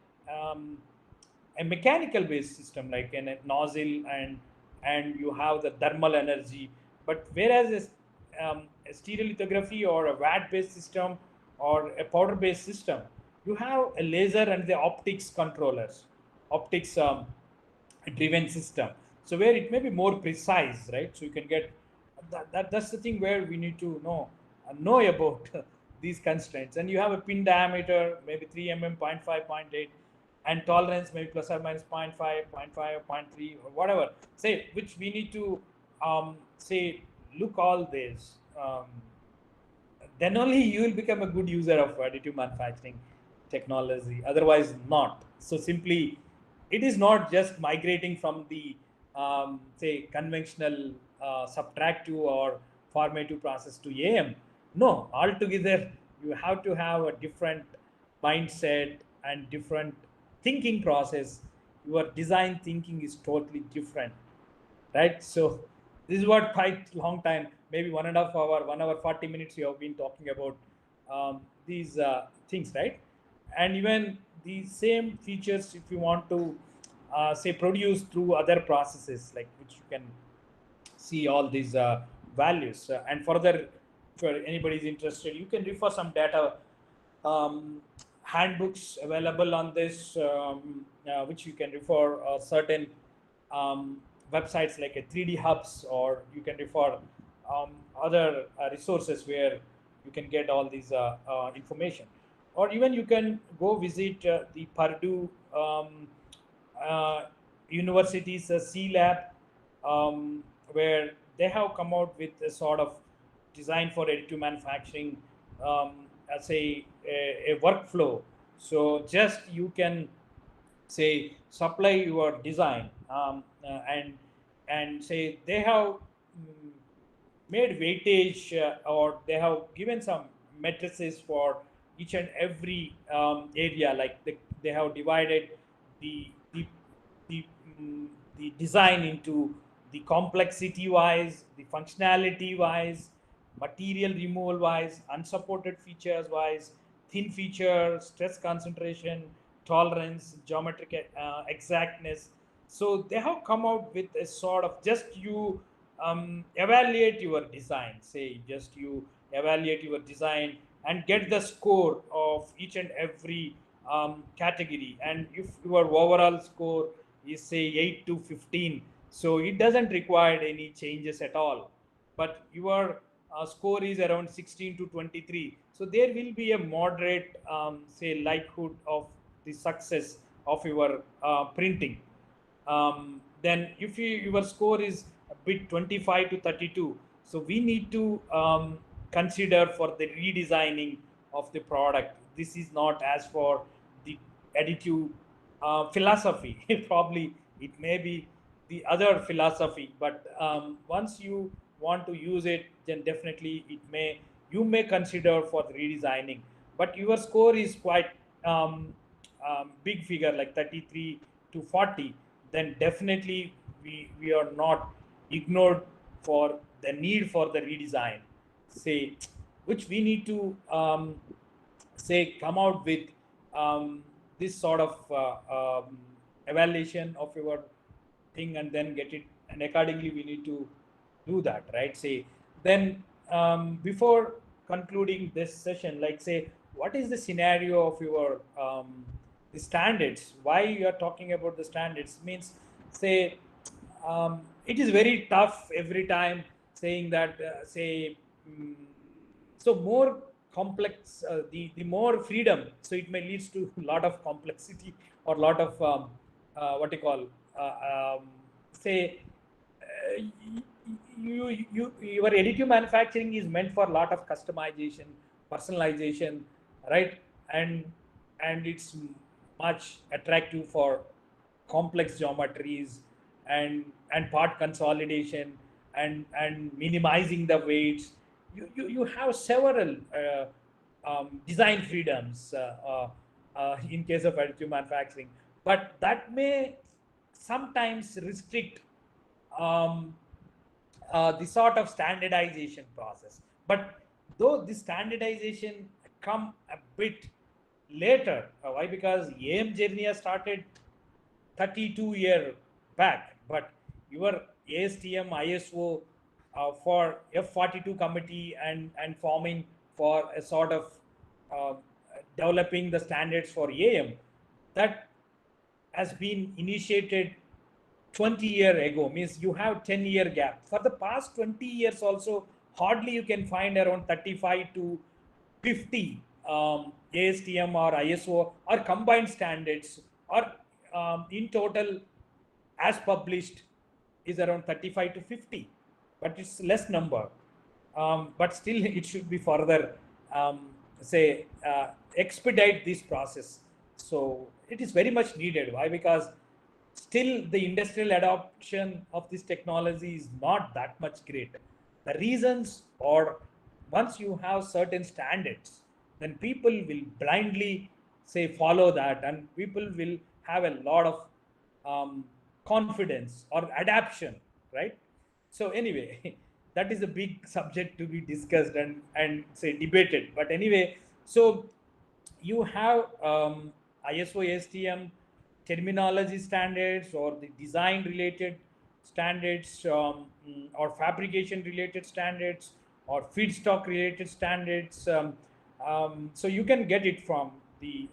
mechanical based system, like in a nozzle, and you have the thermal energy. But whereas a stereolithography or a vat based system or a powder based system, you have a laser and the optics controllers, optics driven system. So where it may be more precise, right? So you can get that's the thing where we need to know about these constraints. And you have a pin diameter, maybe 3 mm, 0.5, zero point 0.8, and tolerance maybe plus or minus 0.5, 0.5, 0.3, or whatever. Say, which we need to say, look all this. Then only you will become a good user of additive manufacturing technology. Otherwise, not. So simply, it is not just migrating from the say conventional subtractive or formative process to AM. No, altogether you have to have a different mindset and different thinking process. Your design thinking is totally different, right? So this is what quite long time, maybe 1.5 hour, 1 hour 40 minutes you have been talking about these things, right? And even the same features, if you want to say produce through other processes, like which you can see all these values. And further, for anybody is interested, you can refer some data handbooks available on this, which you can refer certain um, websites like a 3D hubs, or you can refer other resources where you can get all these information. Or even you can go visit the Purdue uh, University's C Lab, where they have come out with a sort of design for additive manufacturing as a workflow. So just you can say supply your design, and say they have made weightage, or they have given some matrices for each and every area. Like they have divided the the the, the design into the complexity wise, the functionality wise, material removal wise, unsupported features wise, thin feature, stress concentration, tolerance, geometric exactness. So they have come out with a sort of, just you evaluate your design. Say just you evaluate your design and get the score of each and every category. And if your overall score is say 8 to 15, so it doesn't require any changes at all. But your score is around 16 to 23. So there will be a moderate, say, likelihood of the success of your printing. Then if your score is a bit 25 to 32, so we need to consider for the redesigning of the product. This is not as for the additive philosophy. Probably it may be the other philosophy, but once you want to use it, then definitely you may consider for the redesigning. But your score is quite big figure like 33 to 40, then definitely we are not ignored for the need for the redesign, say, which we need to say come out with this sort of evaluation of your thing and then get it, and accordingly we need to do that, right? Say, then before concluding this session, like, say, what is the scenario of your the standards, why you are talking about the standards means, say, it is very tough every time saying that say so more complex, the more freedom, so it may leads to a lot of complexity or lot of what you call say your additive manufacturing is meant for a lot of customization, personalization, right? And it's much attractive for complex geometries and part consolidation and minimizing the weights. You have several design freedoms in case of additive manufacturing, but that may sometimes restrict um, the sort of standardization process. But though the standardization come a bit later, why? Because AM journey has started 32-year back, but your ASTM ISO for F42 committee and forming for a sort of uh, developing the standards for AM, that has been initiated 20-year ago, means you have 10-year gap. For the past 20 years also, hardly you can find around 35 to 50 ASTM or ISO or combined standards, or in total as published is around 35 to 50, but it's less number. But still it should be further say expedite this process. So it is very much needed. Why? Because still the industrial adoption of this technology is not that much great. The reasons, or once you have certain standards, then people will blindly say follow that, and people will have a lot of confidence or adaption, right? So anyway, that is a big subject to be discussed and say debated. But anyway, so you have ISO ASTM terminology standards, or the design related standards, or fabrication related standards, or feedstock related standards. So you can get it from the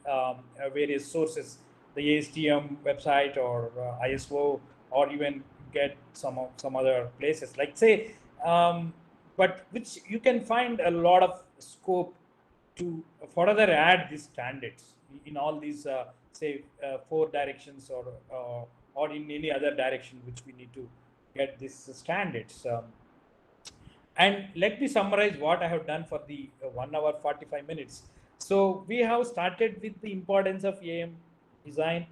various sources, the ASTM website, or ISO, or even get some other places, like, say, but which you can find a lot of scope to further add these standards in all these say four directions, or in any other direction which we need to get these standards. And let me summarize what I have done for the 1 hour 45 minutes. So we have started with the importance of AM design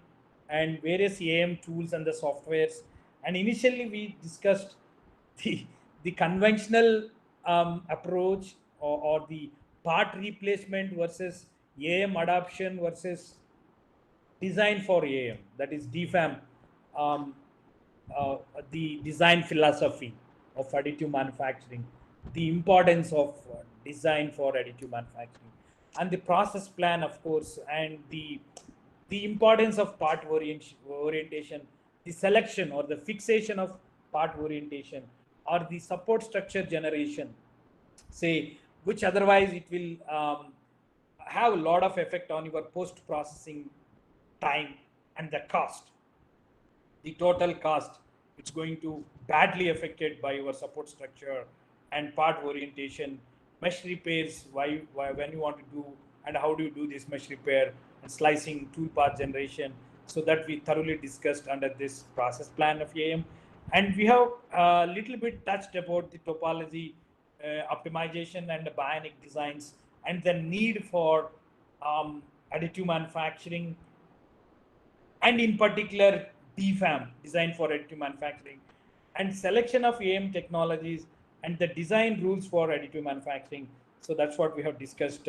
and various AM tools and the softwares. And initially we discussed the the conventional approach, or the part replacement versus AM adoption versus design for AM, that is DFAM, um, uh, the design philosophy of additive manufacturing, the importance of design for additive manufacturing, and the process plan, of course, and the importance of part orientation, the selection or the fixation of part orientation, or the support structure generation, say, which otherwise it will have a lot of effect on your post processing time and the cost, the total cost. It's going to badly affected by your support structure and part orientation, mesh repairs, why when you want to do and how do you do this mesh repair, and slicing, tool path generation. So that we thoroughly discussed under this process plan of AM. And we have a little bit touched about the topology, optimization and the bionic designs, and the need for additive manufacturing, and in particular DFAM, design for additive manufacturing, and selection of AM technologies and the design rules for additive manufacturing. So that's what we have discussed.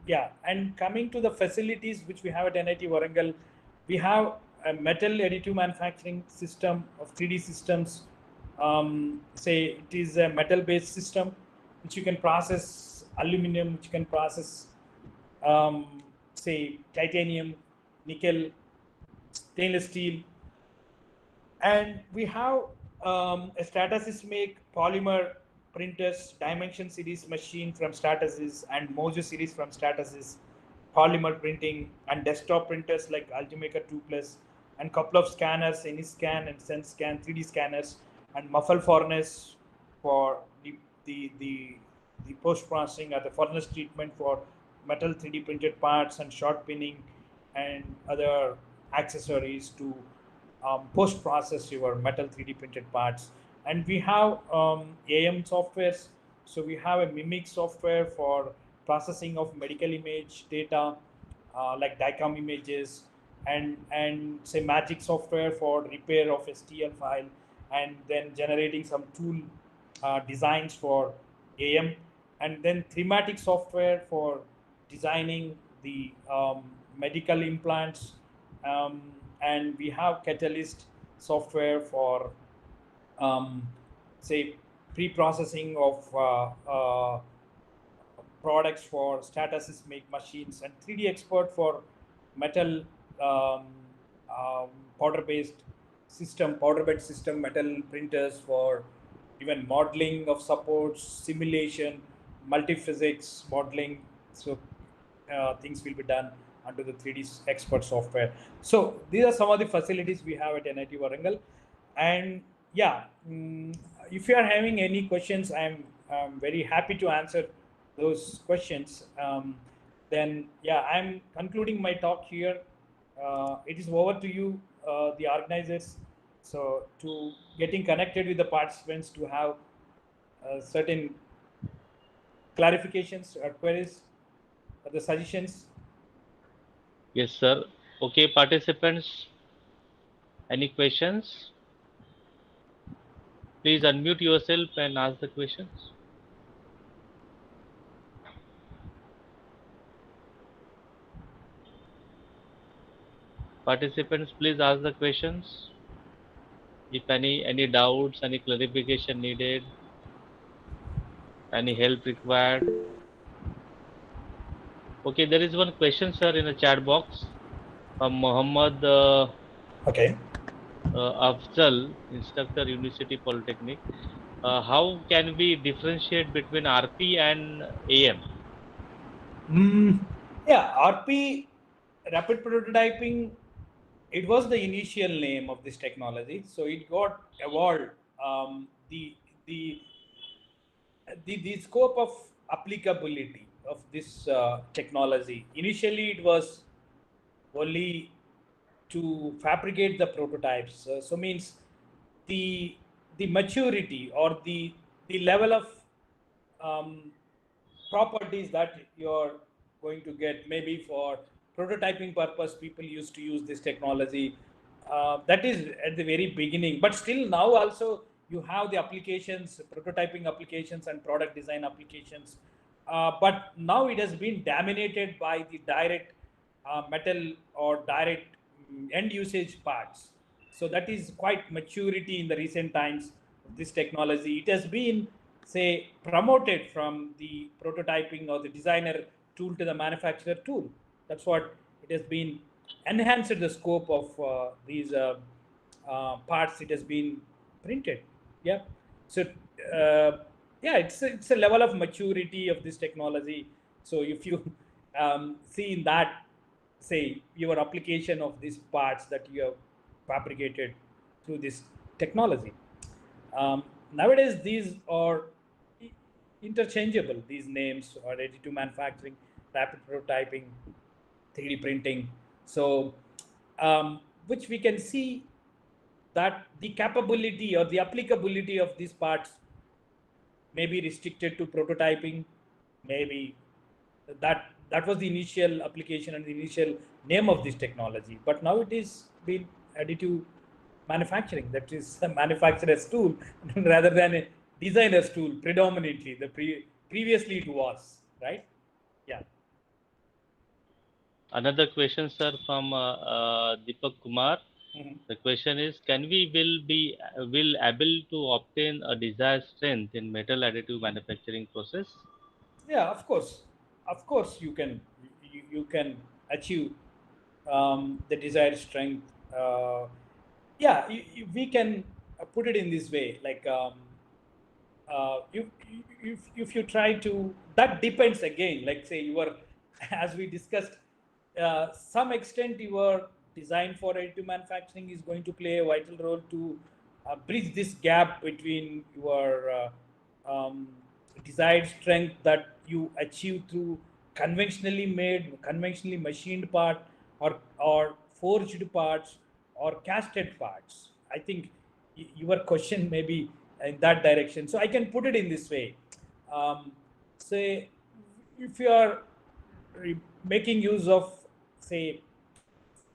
Yeah, and coming to the facilities which we have at NIT Warangal, we have a metal additive manufacturing system of 3D systems. Say it is a metal-based system which you can process aluminum, which you can process say titanium, nickel, stainless steel, and we have a Stratasys make polymer printers, Dimension series machine from Stratasys, and Mojo series from Stratasys, polymer printing, and desktop printers like Ultimaker 2 Plus, and couple of scanners, AnyScan and SenseScan 3D scanners, and muffle furnace for the post processing or the furnace treatment for metal 3D printed parts, and short pinning and other accessories to post process your metal 3D printed parts. And we have AM softwares. So we have a Mimic software for processing of medical image data, like DICOM images, and say Magic software for repair of STL file, and then generating some tool designs for AM, and then thematic software for designing the medical implants, and we have Catalyst software for say pre-processing of products for Stratasys make machines, and 3D Expert for metal powder-based system, powder bed system metal printers for even modeling of supports, simulation, multi-physics modeling. So things will be done under the 3D Expert software. So these are some of the facilities we have at NIT Warangal. And yeah, if you are having any questions, I'm very happy to answer those questions. Then yeah, I'm concluding my talk here. It is over to you, the organizers. So to getting connected with the participants to have certain clarifications or queries or the suggestions. Yes, sir. Okay, participants, any questions? Please unmute yourself and ask the questions. Participants, please ask the questions. If any doubts, any clarification needed, any help required. Okay, there is one question, sir, in the chat box from Muhammad Okay. Afzal, instructor, University Polytechnic. How can we differentiate between RP and AM? Yeah, RP, rapid prototyping, it was the initial name of this technology. So it got evolved. The, the the scope of applicability of this technology. Initially, it was only to fabricate the prototypes. So means the maturity or the level of properties that you're going to get, maybe for prototyping purpose people used to use this technology. That is at the very beginning, but still now also you have the applications, prototyping applications and product design applications, but now it has been dominated by the direct metal or direct end usage parts. So that is quite maturity in the recent times of this technology. It has been, say, promoted from the prototyping or the designer tool to the manufacturer tool. That's what it has been, enhanced the scope of these parts. It has been printed. Yeah. So yeah, it's a level of maturity of this technology. So if you see in that, say, your application of these parts that you have fabricated through this technology. nowadays these are interchangeable, these names are additive manufacturing, rapid prototyping, 3D printing. So which we can see that the capability or the applicability of these parts may be restricted to prototyping. Maybe that was the initial application and the initial name of this technology, but now it is been additive manufacturing, that is a manufacturer's tool rather than a designer's tool predominantly. Previously it was, right? Yeah. Another question, sir, from Deepak Kumar. The question is, can we will able to obtain a desired strength in metal additive manufacturing process? Yeah, of course you can achieve the desired strength. Yeah, we can put it in this way, like if you try to, that depends again, like say you are as we discussed, some extent your design for additive manufacturing is going to play a vital role to bridge this gap between your desired strength that you achieve through conventionally made, conventionally machined part, or forged parts, or casted parts. I think your question may be in that direction. So I can put it in this way. Say if you are making use of, say,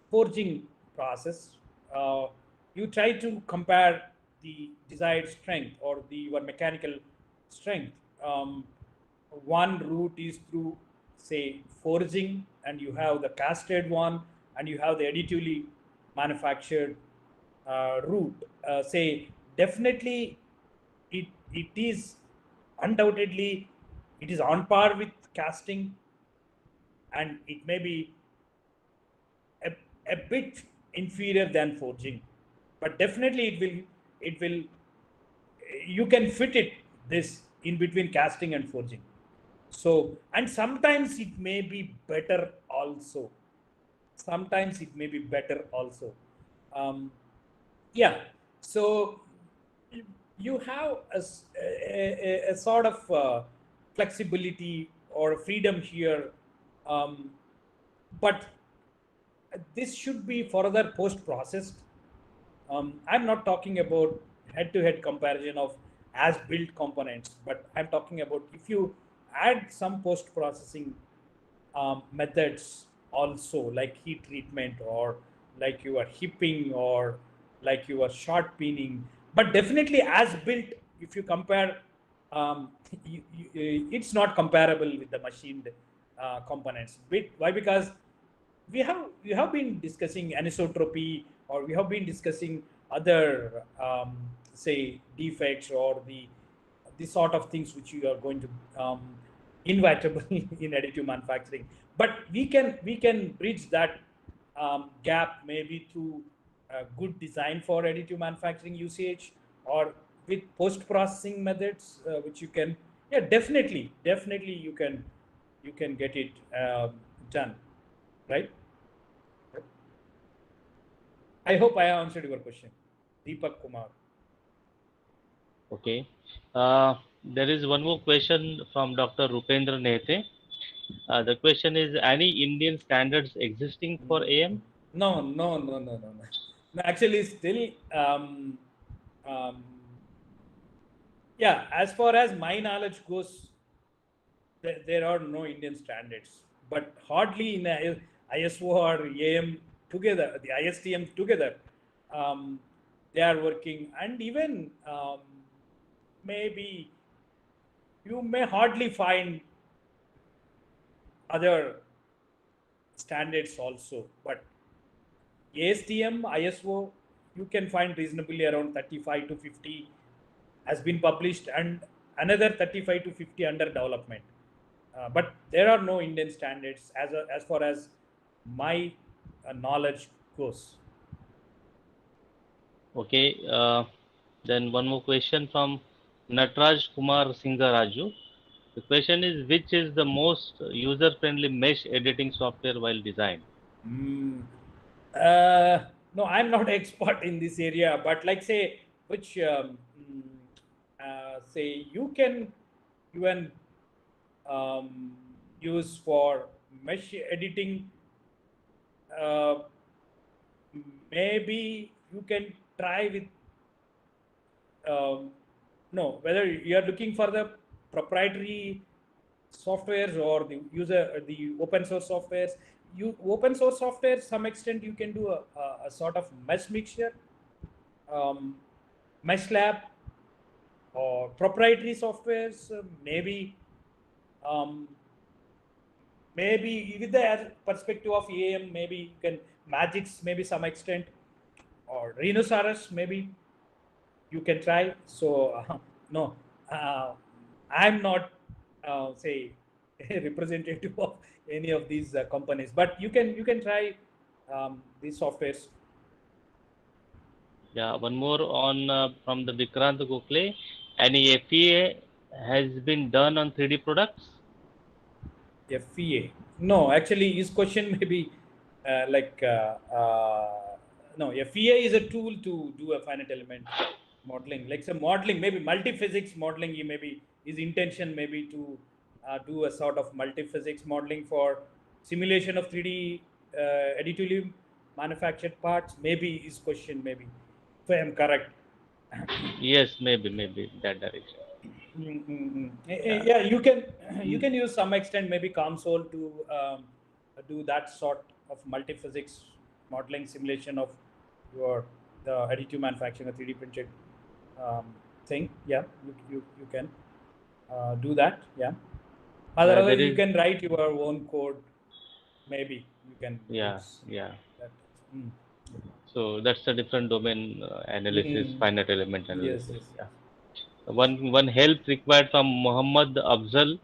forging process, you try to compare the desired strength or the your mechanical strength. One route is through, say, forging, and you have the casted one, and you have the additively manufactured route. Say definitely it is undoubtedly it is on par with casting, and it may be a bit inferior than forging, but definitely it will you can fit it this in between casting and forging. So, and sometimes it may be better also, sometimes it may be better also. Yeah, so you have a sort of flexibility or freedom here, but this should be further post processed. I'm not talking about head to head comparison of as built components, but I'm talking about if you add some post processing methods also, like heat treatment, or like you are hipping, or like you are short pinning. But definitely as built, if you compare, it's not comparable with the machined components. Why? Because we have been discussing anisotropy, or we have been discussing other say defects, or the sort of things which you are going to inevitable in additive manufacturing. But we can bridge that gap maybe through good design for additive manufacturing usage, or with post processing methods, which you can, yeah, definitely you can get it done, right? I hope I answered your question, Deepak Kumar. Okay. There is one more question from Dr. Rupendra Nete. The question is, any Indian standards existing for AM? No. No, actually, still, um, yeah, as far as my knowledge goes, there are no Indian standards, but hardly in ISO or AM together, the ISTM together, um, they are working, and even maybe you may hardly find other standards also, but ASTM, ISO, you can find reasonably around 35 to 50 has been published, and another 35 to 50 under development. But there are no Indian standards as far as my knowledge goes. Okay. Then one more question from Natraj Kumar Singaraju. The question is, which is the most user-friendly mesh editing software while design? No, I'm not expert in this area, but like say which say you can even use for mesh editing. uh, Maybe you can try with no, whether you are looking for the proprietary softwares or the user the open source softwares. You open source software, some extent you can do a sort of mesh mixture, um, mesh lab, or proprietary softwares. Um, maybe with the perspective of EAM, maybe you can Magix, maybe some extent, or Rhinoceros, maybe you can try. So no, I'm not say a representative of any of these companies, but you can try these softwares. Yeah, one more on from the Vikrant Gokhale. Any FEA has been done on 3D products? FEA. No, actually, his question may be like no. FEA is a tool to do a finite element modeling, like some modeling, maybe multi-physics modeling. He maybe his intention may be to do a sort of multi-physics modeling for simulation of 3D additively manufactured parts. Maybe his question, maybe if I am correct. Yes, maybe that direction. Yeah. Yeah, you can use some extent maybe console to do that sort of multi-physics modeling simulation of your the additive manufacturing, a 3D printed thing. Yeah, you can do that. Yeah. Yeah, Otherwise, there you is. can write your own code. Maybe you can Yeah, use yeah. that. Mm. So that's a different domain analysis, Mm. finite element Yes, analysis. yes, Yeah. yes. One help required from Muhammad Afzal.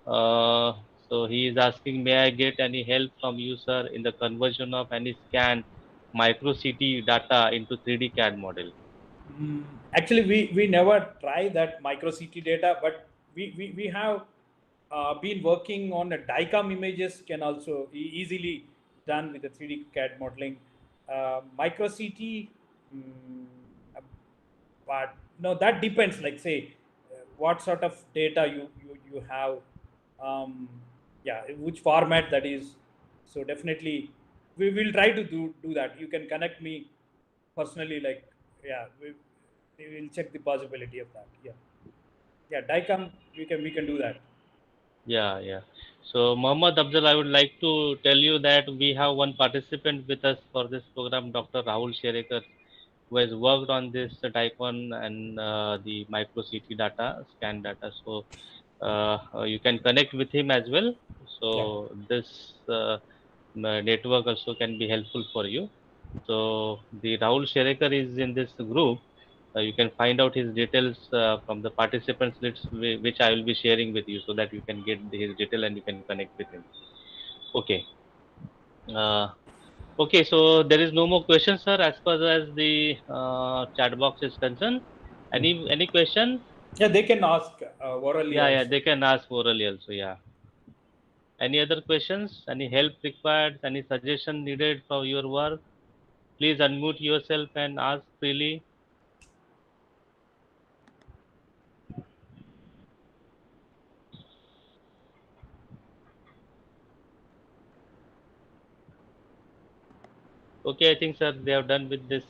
Uh, so he is asking, may I get any help from you, sir, in the conversion of any scanned micro CT data into 3D CAD model? Actually, we never try that micro CT data, but we have been working on a DICOM images can also easily done with the 3D CAD modeling. Micro CT, uh, but no, that depends. Like say, what sort of data you have, yeah, which format that is. So definitely, we will try to do that. You can connect me personally, like yeah, we will check the possibility of that. Yeah, yeah, DICOM, we can do that. Yeah, yeah. So, Muhammad Afzal, I would like to tell you that we have one participant with us for this program, Dr. Rahul Sherekar, who has worked on this Typhon and the micro CT data, scan data. So, you can connect with him as well. Yeah, So, this network also can be helpful for you. So, the Rahul Sherekar is in this group. You can find out his details from the participants list, which I will be sharing with you, so that you can get his detail and you can connect with him. Okay. Uh, okay. So there is no more questions, sir, as far as the chat box is concerned. Any question? yeah, they can ask orally Yeah, yeah. also. They can ask orally also. Yeah. Any other questions? Any help required? Any suggestion needed for your work? Please unmute yourself and ask freely. Okay, I think, sir, they have done with this.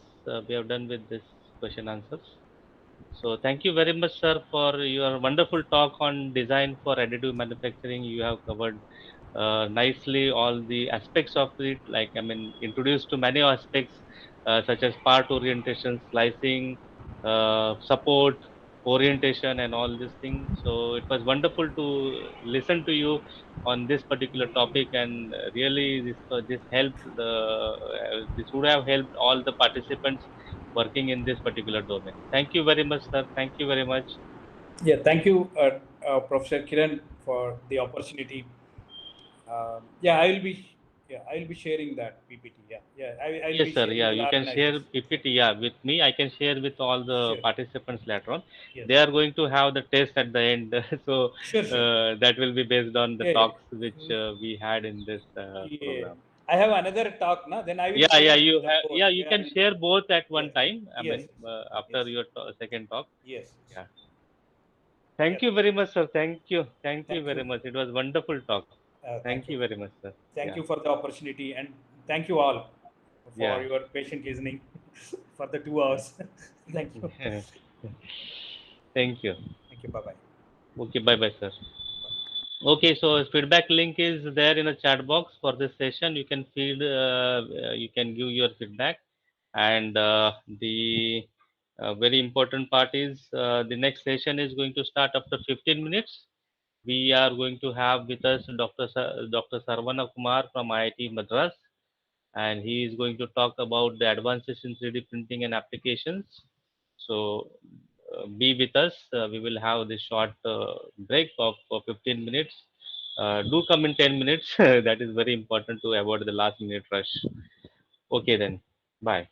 We have done with this question answers. So thank you very much, sir, for your wonderful talk on design for additive manufacturing. You have covered nicely all the aspects of it. Like I mean, introduced to many aspects such as part orientation, slicing, support, orientation, and all these things. So it was wonderful to listen to you on this particular topic, and really this helped this would have helped all the participants working in this particular domain. Thank you very much, sir. Thank you very much. Yeah, thank you, Professor Kiran, for the opportunity. Yeah, I will be. Yeah, I will be sharing that PPT. Yeah, yeah, I will Yes, be sir. sharing. Yeah, Will you can organize share this. Yeah, PPT. Yeah, with me, I can share with all the sure. participants later on. Yes. They are going to have the test at the end, so Sure, sure. that will be based on the Yeah, yeah. talks which we had in this Yeah. program. I have another talk now. Then I will Yeah, yeah, share you the have. both. Yeah, you Yeah, can share both at yeah. one time. I Yes, mean, yes, after your second talk. yes, yes. Yeah. Thank you very much, sir. Thank you. Thank you Thank very you. much. It was wonderful talk. Thank Thank you you. very much, sir. Thank Yeah. you for the opportunity, and thank you all for Yeah. your patient listening for the 2 hours. Thank you. Thank you. Thank you. Bye bye. Okay, bye bye, sir. Okay, so feedback link is there in the chat box for this session. You can you can give your feedback, and the very important part is the next session is going to start after 15 minutes. We are going to have with us Dr. Sarvana Kumar from IIT Madras, and he is going to talk about the advances in 3D printing and applications. So be with us. We will have this short break of 15 minutes. Do come in 10 minutes. That is very important to avoid the last minute rush. Okay, then. Bye.